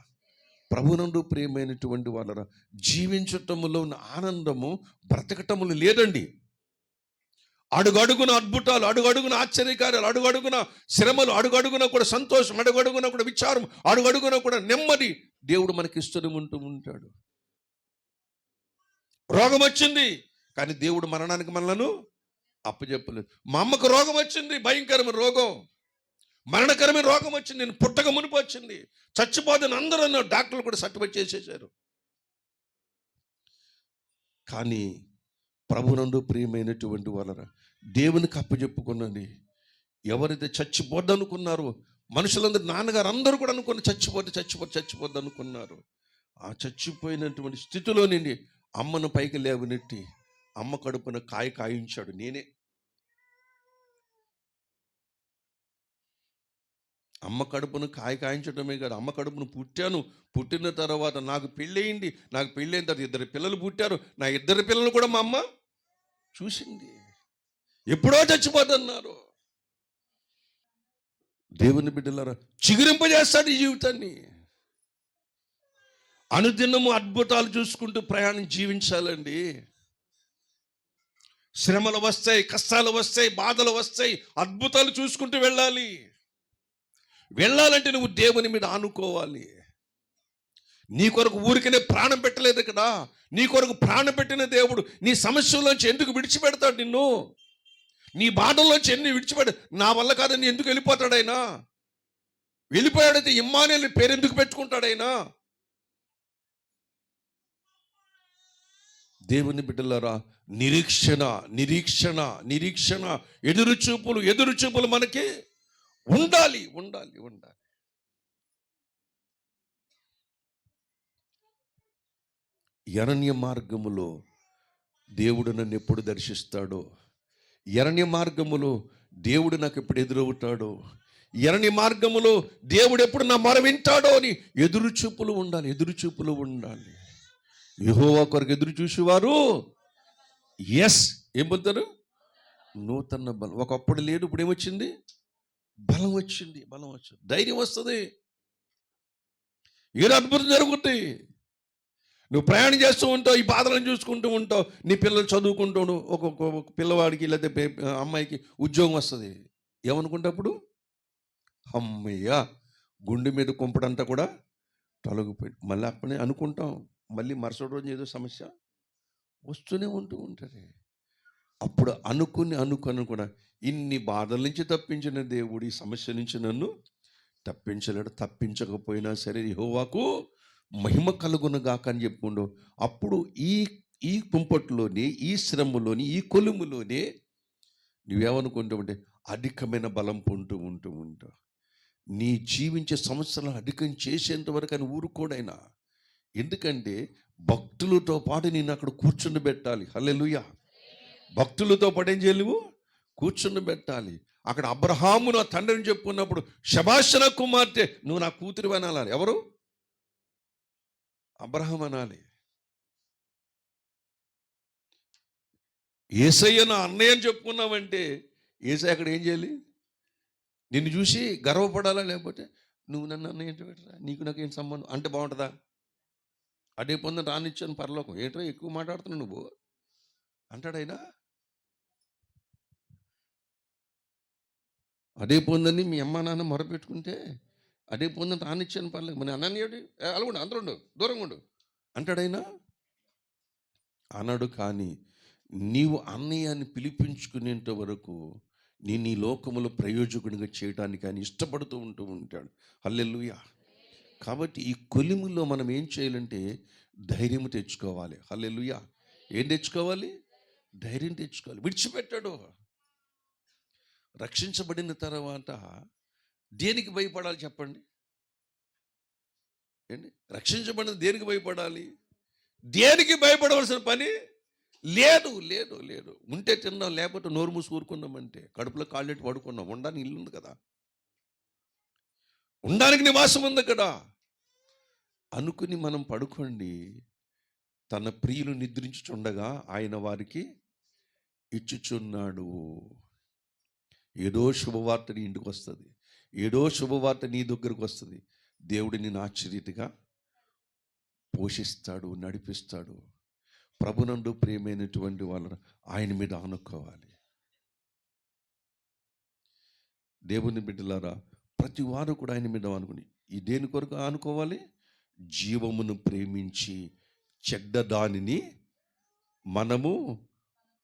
ప్రభునందు ప్రియమైనటువంటి వాళ్ళరా, జీవించటములో ఉన్న ఆనందము బ్రతకటములు లేదండి. అడుగడుగున అద్భుతాలు, అడుగడుగున ఆశ్చర్యకార్యాలు, అడుగడుగున శ్రమలు, అడుగడుగున కూడా సంతోషం, అడుగడుగున కూడా విచారం, అడుగడుగున కూడా నెమ్మది దేవుడు మనకి ఇస్తూ ఉంటూ ఉంటాడు. రోగం వచ్చింది కానీ దేవుడు మరణానికి మనలను అప్పచెప్పలేదు. మా అమ్మకు రోగం వచ్చింది, భయంకరమైన రోగం, మరణకరమైన రోగం వచ్చింది, నేను పుట్టక మునిపు వచ్చింది, చచ్చిపోదని అందరూ అన్నారు, డాక్టర్లు కూడా సర్టిఫికేట్ చేసేసారు. కానీ ప్రభునందు ప్రియమైనటువంటి వాళ్ళరా, దేవునికి అప్పచెప్పుకున్నది ఎవరైతే చచ్చిపోద్దనుకున్నారో, మనుషులందరూ, నాన్నగారు అందరూ కూడా అనుకున్న చచ్చిపోద్ది అనుకున్నారు. ఆ చచ్చిపోయినటువంటి స్థితిలో నుండి అమ్మను పైకి లేవనెట్టి అమ్మ కడుపున కాయించాడు నేనే. అమ్మ కడుపును కాయించడమే కాదు, అమ్మ కడుపును పుట్టిన తర్వాత నాకు పెళ్ళయింది. నాకు పెళ్ళైన తర్వాత 2 పిల్లలు పుట్టారు. నా 2 పిల్లలు కూడా మా అమ్మ చూసింది. ఎప్పుడో చచ్చిపోతున్నారు. దేవుని బిడ్డలారా, చిగురింపజేస్తాడు ఈ జీవితాన్ని. అనుదినము అద్భుతాలు చూసుకుంటూ ప్రయాణం జీవించాలండి. శ్రమలు వస్తాయి, కష్టాలు వస్తాయి, బాధలు వస్తాయి, అద్భుతాలు చూసుకుంటూ వెళ్ళాలంటే నువ్వు దేవుని మీద ఆనుకోవాలి. నీ కొరకు ఊరికనే ప్రాణం పెట్టలేదు కదా. నీ కొరకు ప్రాణం పెట్టిన దేవుడు నీ సమస్యల్లోంచి ఎందుకు విడిచిపెడతాడు? నిన్ను నీ బాధల్లోంచి ఎన్ని విడిచిపెడ, నా వల్ల కాదని ఎందుకు వెళ్ళిపోతాడైనా? వెళ్ళిపోయాడైతే ఇమ్మానుయేలు పేరు ఎందుకు పెట్టుకుంటాడైనా? దేవుని బిడ్డలారా, నిరీక్షణ ఎదురు చూపులు మనకి ఉండాలి. అరణ్య మార్గములో దేవుడు నన్ను ఎప్పుడు దర్శిస్తాడో, అరణ్య మార్గములో దేవుడు నాకు ఎప్పుడు ఎదురవుతాడో, అరణ్య మార్గములో దేవుడు ఎప్పుడు నా మొర వింటాడో అని ఎదురు చూపులు ఉండాలి. యెహోవా కొరకు ఎదురు చూసేవారు ఏం పొందుతారు? నూతన బలం. ఒకప్పుడు లేదు, ఇప్పుడు ఏమొచ్చింది? బలం వచ్చింది, ధైర్యం వస్తుంది. ఏదో అద్భుతం జరుగుతుంది. నువ్వు ప్రయాణం చేస్తూ ఉంటావు, ఈ బాధలను చూసుకుంటూ ఉంటావు, నీ పిల్లలు చదువుకుంటావు, ఒక పిల్లవాడికి లేకపోతే అమ్మాయికి ఉద్యోగం వస్తుంది. ఏమనుకుంటప్పుడు అమ్మయ్య గుండె మీద కుంపడంతా కూడా తొలగిపోయి, మళ్ళీ అప్పుడే అనుకుంటాం, మళ్ళీ మరుసటి రోజు ఏదో సమస్య వస్తూనే ఉంటుంది. అప్పుడు అనుకుని కూడా ఇన్ని బాధల నుంచి తప్పించిన దేవుడు ఈ సమస్య నుంచి నన్ను తప్పించలేడు. తప్పించకపోయినా సరే యెహోవాకు మహిమ కలుగునుగాక అని చెప్పుకుండు. అప్పుడు ఈ కుంపట్లోని, ఈ శ్రమలోని, ఈ కొలుములోనే నువ్వేమనుకుంటావంటే అధికమైన బలం పొందుతూ ఉంటావు. నీ జీవించే సంవత్సరాలు అధికం చేసేంత వరకు అని ఊరుకోడైనా. ఎందుకంటే భక్తులతో పాటు నేను అక్కడ కూర్చుని పెట్టాలి. హల్లెలూయా. భక్తులతో పాటు ఏం చేయలేవు? కూర్చుని పెట్టాలి. అక్కడ అబ్రహాము నా తండ్రిని చెప్పుకున్నప్పుడు శభాష్ నా కుమార్తె, నువ్వు నా కూతురు అనాలి. ఎవరు? అబ్రహాం అనాలి. యేసయ్య నా అన్నయ్య అని చెప్పుకున్నావంటే యేసయ్య అక్కడ ఏం చేయాలి? నిన్ను చూసి గర్వపడాలా? లేకపోతే నువ్వు నన్ను అన్నయ్య అంటే పెట్టరా, నీకు నాకు ఏం సంబంధం అంటే బాగుంటుందా? అదే పొందని రానిచ్చాను పరలోకం, ఏంటో ఎక్కువ మాట్లాడుతున్నావు నువ్వు అంటాడైనా. అదే పొందని మీ అమ్మ నాన్న మొరపెట్టుకుంటే అదే పొందని రానిచ్చాను పర్లేదు, మన అన్నయ్యడి అలాగుండు, అందరూ ఉండు, దూరంగా ఉండు అంటాడైనా. అన్నాడు. కానీ నీవు అన్నయ్యాన్ని పిలిపించుకునేంత వరకు నేను ఈ లోకములో ప్రయోజకునిగా చేయడానికి ఆయన ఇష్టపడుతూ ఉంటాడు. హల్లెలూయా. కాబట్టి ఈ కొలిములో మనం ఏం చేయాలంటే ధైర్యం తెచ్చుకోవాలి. హల్లెలూయా. ఏం తెచ్చుకోవాలి? ధైర్యం తెచ్చుకోవాలి. విడిచిపెట్టాడు. రక్షించబడిన తర్వాత దేనికి భయపడాలి చెప్పండి? ఏంటి? రక్షించబడిన దేనికి భయపడాలి? దేనికి భయపడవలసిన పని లేదు. ఉంటే తిన్నాం, లేకపోతే నోరు మూసి ఊరుకున్నామంటే, కడుపులో కాళ్ళెట్టి పడుకున్నాం. ఉండడానికి ఇల్లు ఉంది కదా, ఉండడానికి నివాసం ఉంది కదా. అనుకుని మనం పడుకోండి. తన ప్రియులు నిద్రించుచుండగా ఆయన వారికి ఇచ్చుచున్నాడు. ఏదో శుభవార్త నీ ఇంటికి వస్తుంది, ఏదో శుభవార్త నీ దగ్గరకు వస్తుంది. దేవుడు నిన్ను ఆశ్చర్యతగా పోషిస్తాడు, నడిపిస్తాడు. ప్రభునందు ప్రియమైనటువంటి వాళ్ళను ఆయన మీద ఆనుకోవాలి. దేవుని బిడ్డలారా, ప్రతి వారు కూడా ఆయన మీద ఆనుకుని, ఈ దేని కొరకు ఆనుకోవాలి? జీవమును ప్రేమించి చెడ్డ దానిని మనము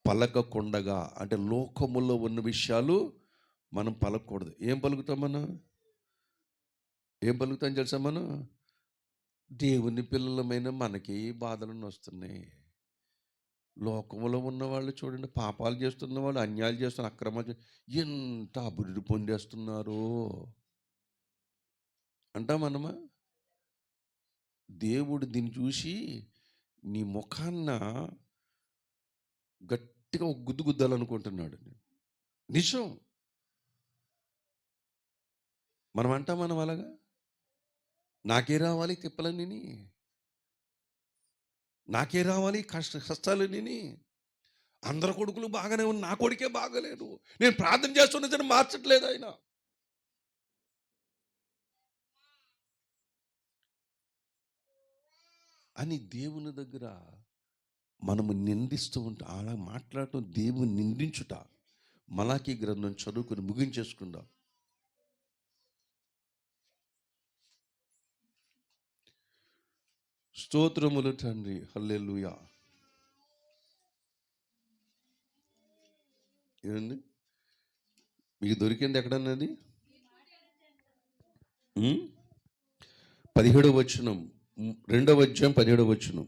పలకకుండగా, అంటే లోకములో ఉన్న విషయాలు మనం పలకూడదు. ఏం పలుకుతాం మనం? ఏం పలుకుతాం తెలుసా? మనం దేవుని పిల్లలమైన మనకి బాధలను వస్తున్నాయి. లోకంలో ఉన్నవాళ్ళు చూడండి, పాపాలు చేస్తున్న వాళ్ళు, అన్యాయాలు చేస్తున్న, అక్రమాలు ఎంత అభివృద్ధి పొందేస్తున్నారో అంటా మనమా? దేవుడు దీన్ని చూసి నీ ముఖాన్న గట్టిగా ఒక గుద్దు గుద్దాలనుకుంటున్నాడు. నిజం. మనం అలాగా, నాకే రావాలి తిప్పలన్నీ, నాకే రావాలి కష్టాలన్నీ, అందరి కొడుకులు బాగానే ఉన్న, నా కొడుకే బాగలేదు, నేను ప్రార్థన చేస్తున్నా సరే మార్చట్లేదు ఆయన అని దేవుని దగ్గర మనము నిందిస్తూ ఉంటాం. అలా మాట్లాడటం దేవుని నిందించుట. మలాకీ గ్రంథం చదువుకుని ముగించేసుకుందాం. స్తోత్రములు తండ్రి, హల్లెలూయా. ఏమండి మీకు దొరికింది ఎక్కడన్నది? 17వ వచనం, 2వ అధ్యాయం 17వ వచనం.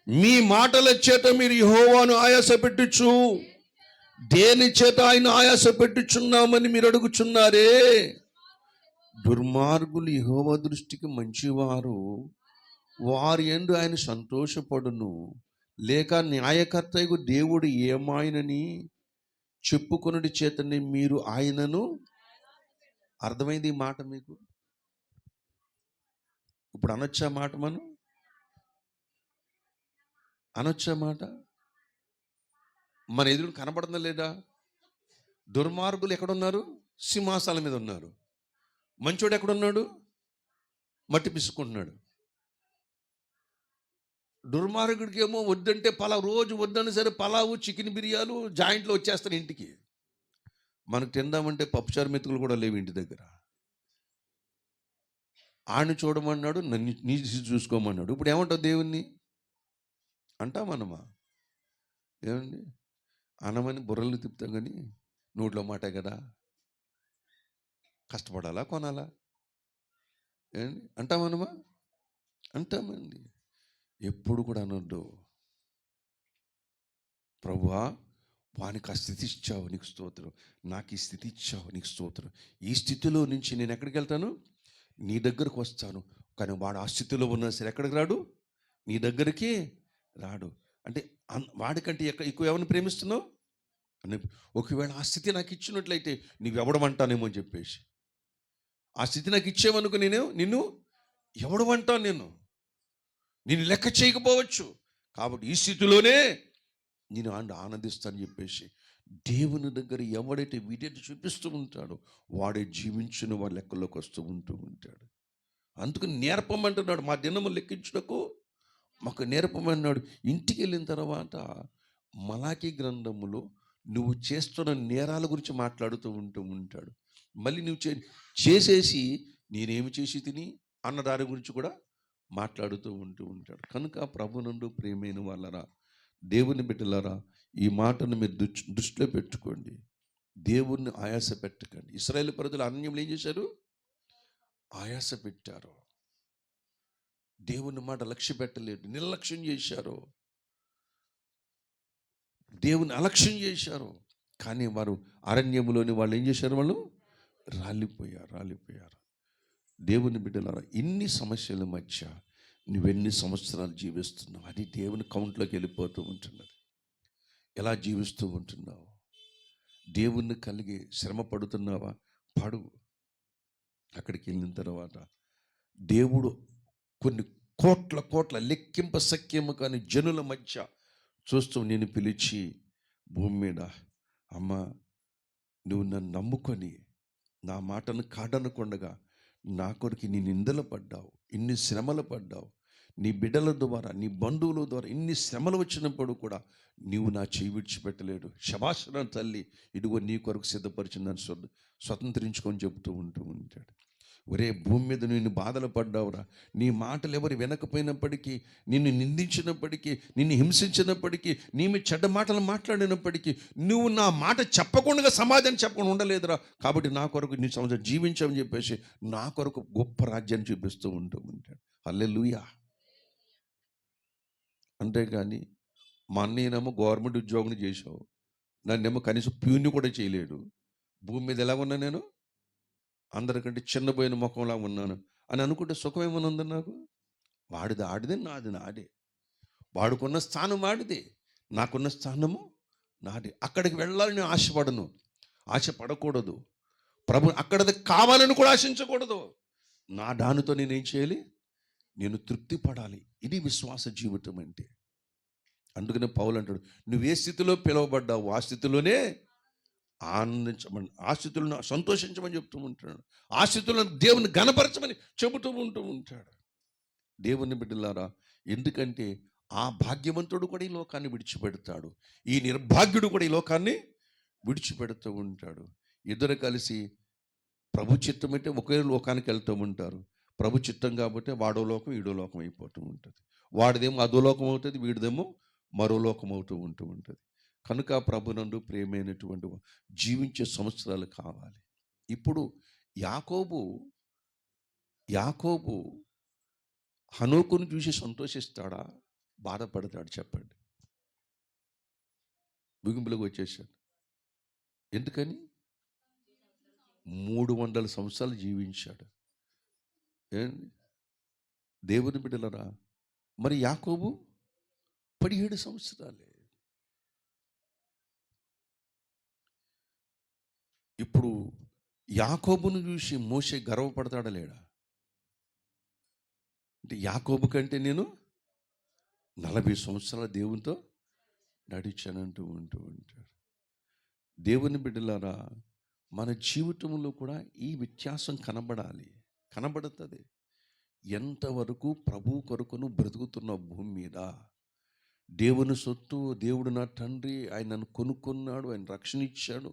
మీ మాటల చేత మీరు యెహోవాను ఆయాస పెట్టుచు, దేని చేత ఆయన ఆయాస పెట్టుచున్నామని మీరు అడుగుచున్నారే. దుర్మార్గులు యెహోవా దృష్టికి మంచివారు, వారి యందు ఆయన సంతోషపడును. లేక న్యాయకర్తయగు దేవుడు ఏమాయనని చెప్పుకొనుడి చేతనే మీరు ఆయనను. అర్థమైంది ఈ మాట మీకు? ఇప్పుడు అనొచ్చా మాట? మనం అనొచ్చా మాట? మన ఎదురు కనపడుతుందా లేదా? దుర్మార్గులు ఎక్కడున్నారు? సింహాసాల మీద ఉన్నారు. మంచోడు ఎక్కడున్నాడు? మట్టి పిసుకుంటున్నాడు. దుర్మార్గుడికి ఏమో వద్దంటే రోజు వద్దని సరే పలావు, చికెన్ బిర్యాలు, జాయింట్లు వచ్చేస్తాను ఇంటికి. మనకు తిందామంటే పప్పుచారు మెతుకులు కూడా లేవు ఇంటి దగ్గర. ఆయన చూడమన్నాడు, నన్ను నీ చూసుకోమన్నాడు. ఇప్పుడు ఏమంటావు దేవుణ్ణి? అంటామనమా? ఏమండి అనమని బుర్రలు తిప్పుతాం, కానీ నోట్లో మాట కదా. కష్టపడాలా, కొనాలా? ఏమండి అంటామనమా? అంటామండి. ఎప్పుడు కూడా అనొద్దు, ప్రభువా వానికి ఆ స్థితి ఇచ్చావు నీకు స్తోత్రం, నాకు ఈ స్థితి ఇచ్చావు నీకు స్తోత్రం, ఈ స్థితిలో నుంచి నేను ఎక్కడికి వెళ్తాను? నీ దగ్గరకు వస్తాను. కానీ వాడు ఆ స్థితిలో ఉన్నా సరే ఎక్కడికి రాడు? నీ దగ్గరికి రాడు. అంటే వాడికంటే ఎక్కువ ఎవరిని ప్రేమిస్తున్నావు? ఒకవేళ ఆ స్థితి నాకు ఇచ్చినట్లయితే నువ్వెవడమంటానేమో అని చెప్పేసి, ఆ స్థితి నాకు ఇచ్చేవనుకో నిన్ను ఎవడమంటాను, నేను లెక్క చేయకపోవచ్చు. కాబట్టి ఈ స్థితిలోనే నేను ఆనందిస్తాను చెప్పేసి, దేవుని దగ్గర ఎవడైతే వీడియో చూపిస్తూ ఉంటాడో వాడే జీవించిన వాడి లెక్కలోకి వస్తూ ఉంటాడు. అందుకని నేర్పమంటున్నాడు, మా దినము లెక్కించుటకు మాకు నేర్పమన్నాడు. ఇంటికి వెళ్ళిన తర్వాత మలాకీ గ్రంథములో నువ్వు చేస్తున్న నేరాల గురించి మాట్లాడుతూ ఉంటాడు. మళ్ళీ నువ్వు చేసేసి నేనేమి చేసి తిని అన్న దాని గురించి కూడా మాట్లాడుతూ ఉంటాడు. కనుక ప్రభునందు ప్రియమైన వాళ్ళరా, దేవుని బిడ్డలారా, ఈ మాటను మీరు దృష్టిలో పెట్టుకోండి. దేవుణ్ణి ఆయాస పెట్టకండి. ఇశ్రాయేలు ప్రజలు అన్యములు ఏం చేశారు? ఆయాస పెట్టారు. దేవుని మాట లక్ష్య పెట్టలేదు, నిర్లక్ష్యం చేశారు, దేవుని అలక్ష్యం చేశారు. కానీ వారు అరణ్యములోని వాళ్ళు ఏం చేశారు? వాళ్ళు రాలిపోయారు. దేవుని బిడ్డలారా, ఇన్ని సమస్యల మధ్య నువ్వెన్ని సంవత్సరాలు జీవిస్తున్నావు? అది దేవుని కౌంట్లోకి వెళ్ళిపోతూ ఉంటున్నది. ఎలా జీవిస్తూ ఉంటున్నావు? దేవుణ్ణి కలిగి శ్రమ పడుతున్నావా? పడు. అక్కడికి వెళ్ళిన తర్వాత దేవుడు కొన్ని కోట్ల కోట్ల లెక్కింప సఖ్యము కానీ జనుల మధ్య చూస్తూ నేను పిలిచి భూమి మీద, అమ్మ నువ్వు నన్ను నమ్ముకొని నా మాటను కాదనకుండగా నా కొరకు నీ నిందలు పడ్డావు, ఇన్ని శ్రమలు పడ్డావు, నీ బిడ్డల ద్వారా నీ బంధువుల ద్వారా ఇన్ని శ్రమలు వచ్చినప్పుడు కూడా నీవు నా చేయి విడిచిపెట్టలేడు. శభాషణ తల్లి, ఇదిగో నీ కొరకు సిద్ధపరిచిందని స్వతంత్రించుకొని చెబుతూ ఉంటాడు. ఒరే భూమి మీద నిన్ను బాధలు పడ్డావురా, నీ మాటలు ఎవరు వినకపోయినప్పటికీ, నిన్ను నిందించినప్పటికీ, నిన్ను హింసించినప్పటికీ, నీ మీద చెడ్డ మాటలు మాట్లాడినప్పటికీ నువ్వు నా మాట చెప్పకుండా సమాధానం చెప్పకుండా ఉండలేదురా. కాబట్టి నా కొరకు నీ సంవత్సరం జీవించామని చెప్పేసి నా కొరకు గొప్ప రాజ్యాన్ని చూపిస్తూ ఉంటాడు. హల్లెలూయా. అంతేగాని మా అన్నయ్యనేమో గవర్నమెంట్ ఉద్యోగం చేసావు, నన్నేమో కనీసం ప్యూని కూడా చేయలేడు, భూమి మీద ఎలా ఉన్నా నేను అందరికంటే చిన్నపోయిన ముఖంలా ఉన్నాను అని అనుకుంటే సుఖం ఏమైనా ఉందా నాకు? వాడిది ఆడిదే, నాది నాదే. వాడుకున్న స్థానం వాడిదే, నాకున్న స్థానము నాదే. అక్కడికి వెళ్ళాలని ఆశపడను, ఆశపడకూడదు. ప్రభు అక్కడది కావాలని కూడా ఆశించకూడదు. నా దానితో నేనేం చేయాలి? నేను తృప్తి పడాలి. ఇది విశ్వాస జీవితం అంటే. అందుకనే పౌలు అంటాడు, నువ్వు ఏ స్థితిలో పిలువబడ్డావు ఆ స్థితిలోనే ఆనందించమని, ఆ స్థితులను సంతోషించమని చెప్తూ ఉంటాడు. ఆ స్థితులను దేవుని ఘనపరచమని చెబుతూ ఉంటాడు. దేవుని బిడ్డలారా, ఎందుకంటే ఆ భాగ్యవంతుడు కూడా ఈ లోకాన్ని విడిచిపెడతాడు, ఈ నిర్భాగ్యుడు కూడా ఈ లోకాన్ని విడిచిపెడుతూ ఉంటాడు. ఇద్దరు కలిసి ప్రభు చిత్తం అంటే ఒకే లోకానికి వెళ్తూ ఉంటారు. ప్రభు చిత్తం కాబట్టి వాడో లోకం ఈడో లోకం అయిపోతూ ఉంటుంది. వాడిదేమో అదో లోకం అవుతుంది, వీడిదేమో మరో లోకం అవుతూ ఉంటుంది. కనుక ప్రభునందు ప్రియమైనటువంటి జీవించే సంవత్సరాలు కావాలి. ఇప్పుడు యాకోబు హనోకును చూసి సంతోషిస్తాడా, బాధపడతాడు? చెప్పండి. ముగింపులోకి వచ్చేసాడు. ఎందుకని? 300 సంవత్సరాలు జీవించాడు. దేవుని బిడ్డలరా, మరి యాకోబు 17 సంవత్సరాలే. ఇప్పుడు యాకోబును చూసి మోషే గర్వపడతాడా లేడా? అంటే యాకోబు కంటే నేను 40 సంవత్సరాల దేవునితో నడిచానంటూ ఉంటాడు. దేవుని బిడ్డలారా, మన జీవితంలో కూడా ఈ వ్యత్యాసం కనబడుతుంది. ఎంతవరకు ప్రభు కొరకును బ్రతుకుతున్న భూమి మీద, దేవుని సొత్తు, దేవుడు నా తండ్రి, ఆయన నన్ను కొనుక్కున్నాడు, ఆయన రక్షణ ఇచ్చాడు,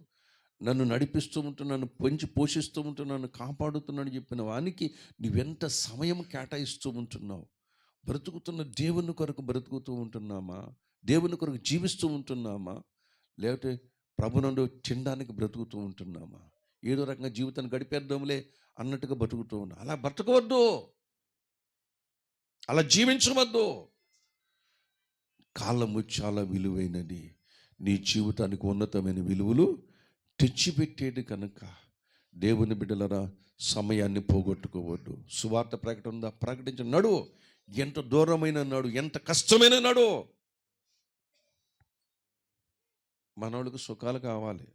నన్ను నడిపిస్తూ ఉంటున్నాను, నన్ను పెంచి పోషిస్తూ ఉంటున్నాను, నన్ను కాపాడుతున్నాడు చెప్పిన వానికి నువ్వెంత సమయం కేటాయిస్తూ ఉంటున్నావు? బ్రతుకుతున్న దేవుని కొరకు బ్రతుకుతూ ఉంటున్నామా? దేవుని కొరకు జీవిస్తూ ఉంటున్నామా? లేకపోతే ప్రభునందు తినడానికి బ్రతుకుతూ ఉంటున్నామా? ఏదో రకంగా జీవితాన్ని గడిపేద్దాంలే అన్నట్టుగా బ్రతుకుతూ ఉన్నా. అలా బ్రతకవద్దు, అలా జీవించవద్దు. కాలము చాలా విలువైనది, నీ జీవితానికి ఉన్నతమైన విలువలు తెచ్చిపెట్టేది కనుక దేవుని బిడ్డలరా, సమయాన్ని పోగొట్టుకోవద్దు. సువార్త ప్రకటన ఉందా? ప్రకటించిన నడు, ఎంత దూరమైన నడు, ఎంత కష్టమైన నడు. మనోళ్ళకి సుఖాలు కావాలి.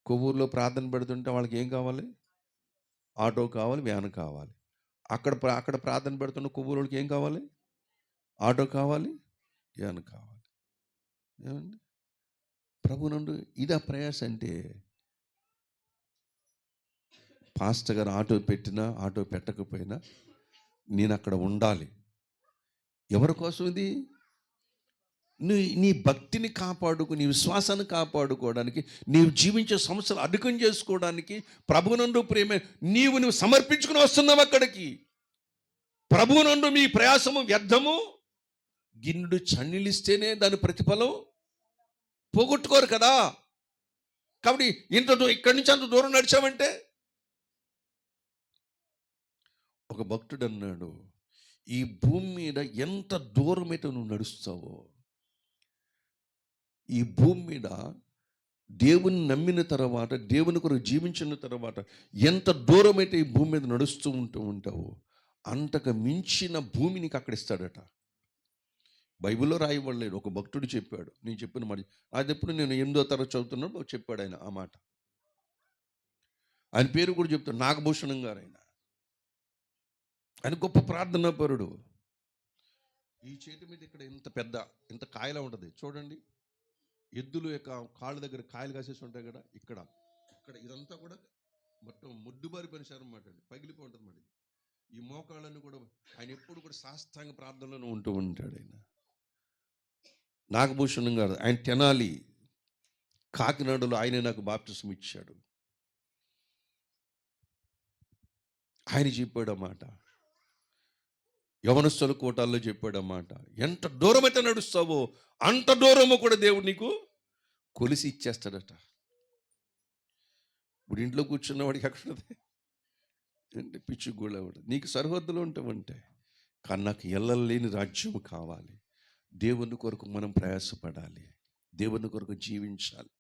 కొవ్వూరులో ప్రార్థన పెడుతుంటే వాళ్ళకి ఏం కావాలి? ఆటో కావాలి, వ్యాన్ కావాలి. అక్కడ ప్రార్థన పెడుతున్న కొవ్వూరుకి ఏం కావాలి? ఆటో కావాలి, వ్యాన్ కావాలి. ఏమండి ప్రభు నుండి ఇదా ప్రయాస అంటే? పాస్టర్ గారు ఆటో పెట్టినా ఆటో పెట్టకపోయినా నేను అక్కడ ఉండాలి. ఎవరి కోసం ఇది? నీ భక్తిని కాపాడుకు, నీ విశ్వాసాన్ని కాపాడుకోవడానికి, నీవు జీవించే సంవత్సరాలు అధికం చేసుకోవడానికి ప్రభువునందు ప్రేమ నువ్వు సమర్పించుకుని వస్తున్నావు అక్కడికి. ప్రభువునందు మీ ప్రయాసము వ్యర్థము, గిన్నెడు చన్నీలిస్తేనే దాని ప్రతిఫలం పోగొట్టుకోరు కదా. కాబట్టి ఇక్కడి నుంచి అంత దూరం నడిచామంటే, ఒక భక్తుడు అన్నాడు, ఈ భూమి మీద ఎంత దూరం అయితే నువ్వు నడుస్తావో, ఈ భూమి మీద దేవుని నమ్మిన తర్వాత, దేవుని కొరకు జీవించిన తర్వాత ఎంత దూరం అయితే ఈ భూమి మీద నడుస్తూ ఉంటావో, అంతకు మించిన భూమి నీకు అక్కడ ఇస్తాడట. బైబిల్లో రాయబడలేదు, ఒక భక్తుడు చెప్పాడు. నేను చెప్పిన మాట అది ఎప్పుడు నేను 8వ తరగతి చదువుతున్నప్పుడు చెప్పాడు ఆయన ఆ మాట. ఆయన పేరు కూడా చెప్తాడు, నాగభూషణం గారు. ఆయన ఆయన గొప్ప ప్రార్థనా పరుడు. ఈ చేతి మీద ఇక్కడ ఇంత కాయలా ఉంటుంది చూడండి. ఎద్దులు యొక్క కాళ్ళ దగ్గర కాయలు కాసేసి ఉంటాయి కదా, ఇక్కడ ఇక్కడ ఇదంతా కూడా మొత్తం ముడ్డుబారి పనిసారం అన్నమాట అండి, పగిలిపోయి ఉంటుంది అన్నమాట. ఈ మోకాళ్ళని కూడా ఆయన ఎప్పుడు కూడా సాష్టాంగ ప్రార్థనలోనే ఉంటూ ఉంటాడు. ఆయన నాగభూషణం గారు, ఆయన తెనాలి కాకినాడలో ఆయన నాకు బాప్టిజం ఇచ్చాడు. ఆయన చెప్పాడన్నమాట, యవనస్తుల కోటాల్లో చెప్పాడన్నమాట, ఎంత దూరమైతే నడుస్తావో అంత దూరము కూడా దేవుడు నీకు కొలిసి ఇచ్చేస్తాడట. ఇప్పుడు ఇంట్లో కూర్చున్న వాడికి ఎక్కడ అంటే పిచ్చి కూడా నీకు సరిహద్దులు ఉంటామంటే, కానీ నాకు ఎల్లలేని రాజ్యం కావాలి. దేవుని కొరకు మనం ప్రయాసపడాలి, దేవుని కొరకు జీవించాలి.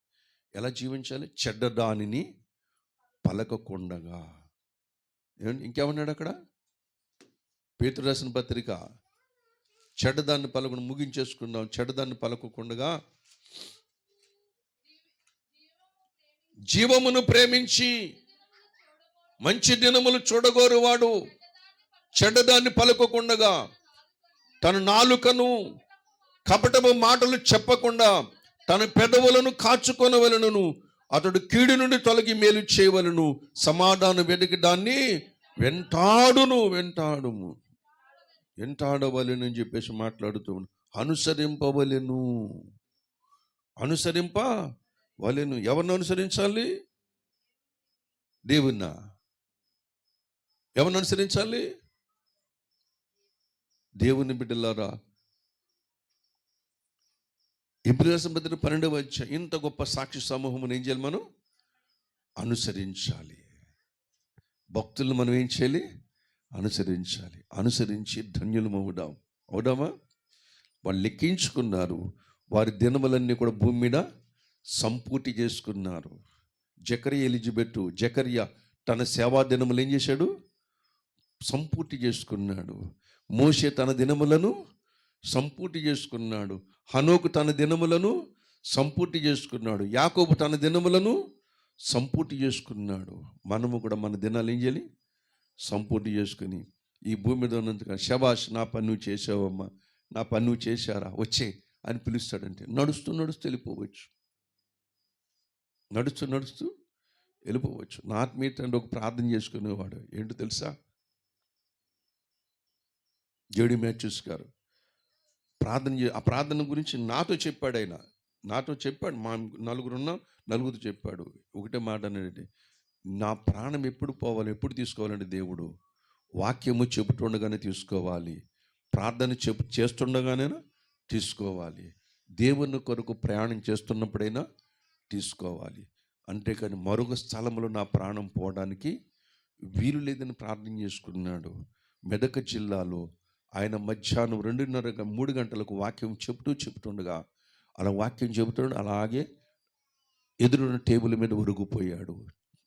ఎలా జీవించాలి? చెడ్డదానిని పలకకుండగా. ఇంకేమన్నాడు అక్కడ? పేతురు రాసిన పత్రిక, చెడ్డదాన్ని పలకకుండా ముగించేసుకుందాం. చెడ్డదాన్ని పలకకుండగా జీవమును ప్రేమించి మంచి దినములు చూడగోరువాడు చెడ్డదాన్ని పలకకుండగా తన నాలుకను కపటము మాటలు చెప్పకుండా తన పెదవులను కాచుకొనవలెను. అతడు కీడు నుండి తొలగి మేలు చేయవలను. సమాధానం వెతికి దాన్ని వెంటాడవలెను అని చెప్పేసి మాట్లాడుతూ అనుసరింపవలెను. ఎవరిని అనుసరించాలి? దేవుణ్ణా? ఎవరిని అనుసరించాలి? దేవుని బిడ్డలారా, హెబ్రీ రాసిన పత్రిక 12వ అధ్యాయం, ఇంత గొప్ప సాక్షి సమూహమును ఏం చేయాలి? మనం అనుసరించాలి. భక్తులను మనం ఏం చేయాలి? అనుసరించాలి. అనుసరించి ధన్యులు అవుదామా? వాళ్ళు లెక్కించుకున్నారు, వారి దినములన్నీ కూడా భూమి మీద సంపూర్తి చేసుకున్నారు. జకర్యా తన సేవా దినములు ఏం చేశాడు? సంపూర్తి చేసుకున్నాడు. మోషే తన దినములను సంపూర్తి చేసుకున్నాడు. హనోకు తన దినములను సంపూర్తి చేసుకున్నాడు. యాకోబు తన దినములను సంపూర్తి చేసుకున్నాడు. మనము కూడా మన దినాలు ఏం చేయాలి? సంపూర్తి చేసుకుని ఈ భూమి మీద ఉన్నందుకు శబాష్, నా పని నువ్వు చేసావమ్మా, నా పని నువ్వు చేశారా, వచ్చే అని పిలుస్తాడంటే నడుస్తూ వెళ్ళిపోవచ్చు. నడుస్తూ వెళ్ళిపోవచ్చు. నా ఆత్మీయ తండ్రి ఒక ప్రార్థన చేసుకునేవాడు. ఏంటో తెలుసా? జేడి మ్యాథ్యూస్ గారు ఆ ప్రార్థన గురించి నాతో చెప్పాడు. ఆయన నాతో చెప్పాడు. మా నలుగురు చెప్పాడు. ఒకటే మాట అనేది, నా ప్రాణం ఎప్పుడు పోవాలి, ఎప్పుడు తీసుకోవాలంటే దేవుడు వాక్యము చెబుతుండగానే తీసుకోవాలి, ప్రార్థన చేస్తుండగానే తీసుకోవాలి, దేవుని కొరకు ప్రయాణం చేస్తున్నప్పుడైనా తీసుకోవాలి. అంతేకాని మరొక స్థలంలో నా ప్రాణం పోవడానికి వీలు లేదని ప్రార్థన చేసుకున్నాడు. మెదక్ జిల్లాలో ఆయన మధ్యాహ్నం 2:30 గంటలకు వాక్యం చెబుతుండగా అలా వాక్యం చెబుతుండ అలాగే ఎదురున్న టేబుల్ మీద ఒరిగిపోయాడు.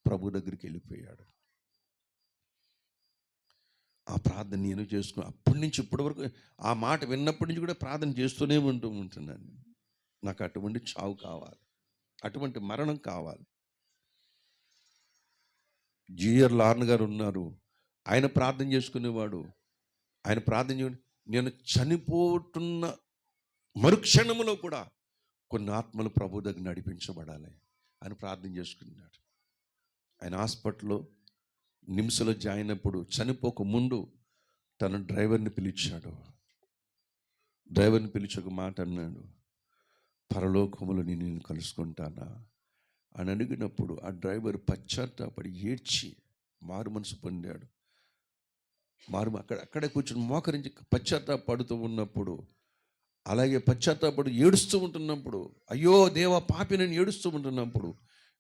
ప్రభు దగ్గరికి వెళ్ళిపోయాడు. ఆ ప్రార్థన నేను చేసుకుని అప్పటి నుంచి ఇప్పటి వరకు ఆ మాట విన్నప్పటి నుంచి కూడా ప్రార్థన చేస్తూనే ఉంటున్నాను. నాకు అటువంటి చావు కావాలి, అటువంటి మరణం కావాలి. జిఆర్ లార్న్ గారు ఉన్నారు, ఆయన ప్రార్థన చేసుకునేవాడు. ఆయన ప్రార్థన చేయండి, నేను చనిపోతున్న మరుక్షణంలో కూడా కొన్ని ఆత్మలు ప్రభు దగ్గర నడిపించబడాలి అని ప్రార్థన చేసుకున్నాడు. ఆయన హాస్పిటల్లో నిమ్స్లో జాయిన్ అయినప్పుడు చనిపోక ముందు తన డ్రైవర్ని పిలిచాడు. డ్రైవర్ని పిలిచి ఒక మాట అన్నాడు, పరలోకములో నేను కలుసుకుంటానా అని అడిగినప్పుడు ఆ డ్రైవర్ పశ్చాత్తాపడి ఏడ్చి మారు మనసు పొందాడు. అక్కడే కూర్చొని మోకరించి పశ్చాత్తాపడుతూ ఉన్నప్పుడు, అలాగే పశ్చాత్తాపడు ఏడుస్తూ ఉంటున్నప్పుడు, అయ్యో దేవా పాపి నేను ఏడుస్తూ ఉంటున్నప్పుడు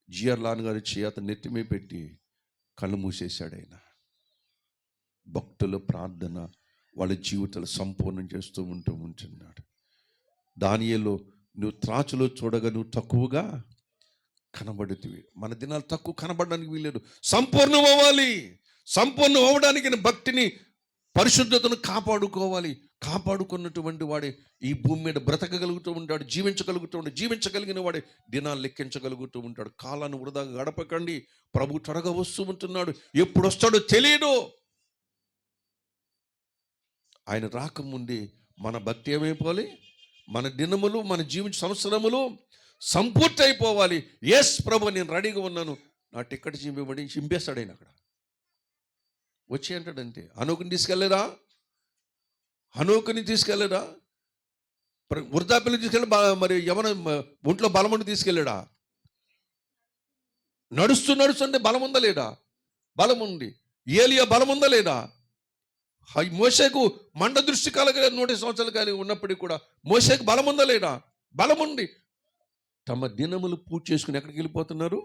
జిఆర్ లాన్ గారి చేత నెత్తిమే పెట్టి కళ్ళు మూసేశాడు. ఆయన భక్తుల ప్రార్థన వాళ్ళ జీవితాలు సంపూర్ణం చేస్తూ ఉంటున్నాడు. దానియేలు, నువ్వు త్రాచులో చూడగా నువ్వు తక్కువగా కనబడుతుంది. మన దినాలు తక్కువ కనబడడానికి వీలేదు. సంపూర్ణం అవ్వాలి. సంపూర్ణం అవ్వడానికి భక్తిని, పరిశుద్ధతను కాపాడుకున్నటువంటి వాడే ఈ భూమి మీద బ్రతకగలుగుతూ ఉంటాడు, జీవించగలిగిన వాడే దినాలు లెక్కించగలుగుతూ ఉంటాడు. కాలాన్ని వృధాగా గడపకండి. ప్రభు త్వరగా వస్తూ ఉంటున్నాడు. ఎప్పుడు వస్తాడో తెలియదు. ఆయన రాకముందే మన భక్తి ఏమైపోవాలి, మన దినములు, మన జీవిత సంవత్సరములు సంపూర్తి అయిపోవాలి. ఎస్ ప్రభు, నేను రెడీగా ఉన్నాను, నా టికెట్ చింపబడి చింపేస్తాడు ఆయన. అక్కడ వచ్చి అంటాడంతే. హనోకుని తీసుకెళ్ళలేదా? హనోకుని తీసుకెళ్ళలేదా? వృద్ధాప్యులు తీసుకెళ్ళి మరి యవన ఒంట్లో బలముండి తీసుకెళ్ళాడా? నడుస్తుంటే బలం ఉందా లేదా? బలం ఉంది. ఏలియా బలం ఉందా లేదా? మోషేకు మండ దృష్టి కలగ 100 సంవత్సరాలు కానీ ఉన్నప్పటికీ కూడా మోషేకు బలం ఉందా లేదా? బలం ఉంది. తమ దినములు పూర్తి చేసుకుని ఎక్కడికి వెళ్ళిపోతున్నారు?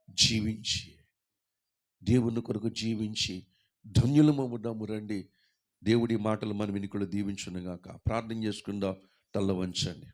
జీవించి, దేవుని కొరకు జీవించి ధన్యులమవుదాము రండి. దేవుడి మాటలు మనం వినికులు దీవించునుగాక. ప్రార్థన చేసుకుందాం. తల్ల వంచండి.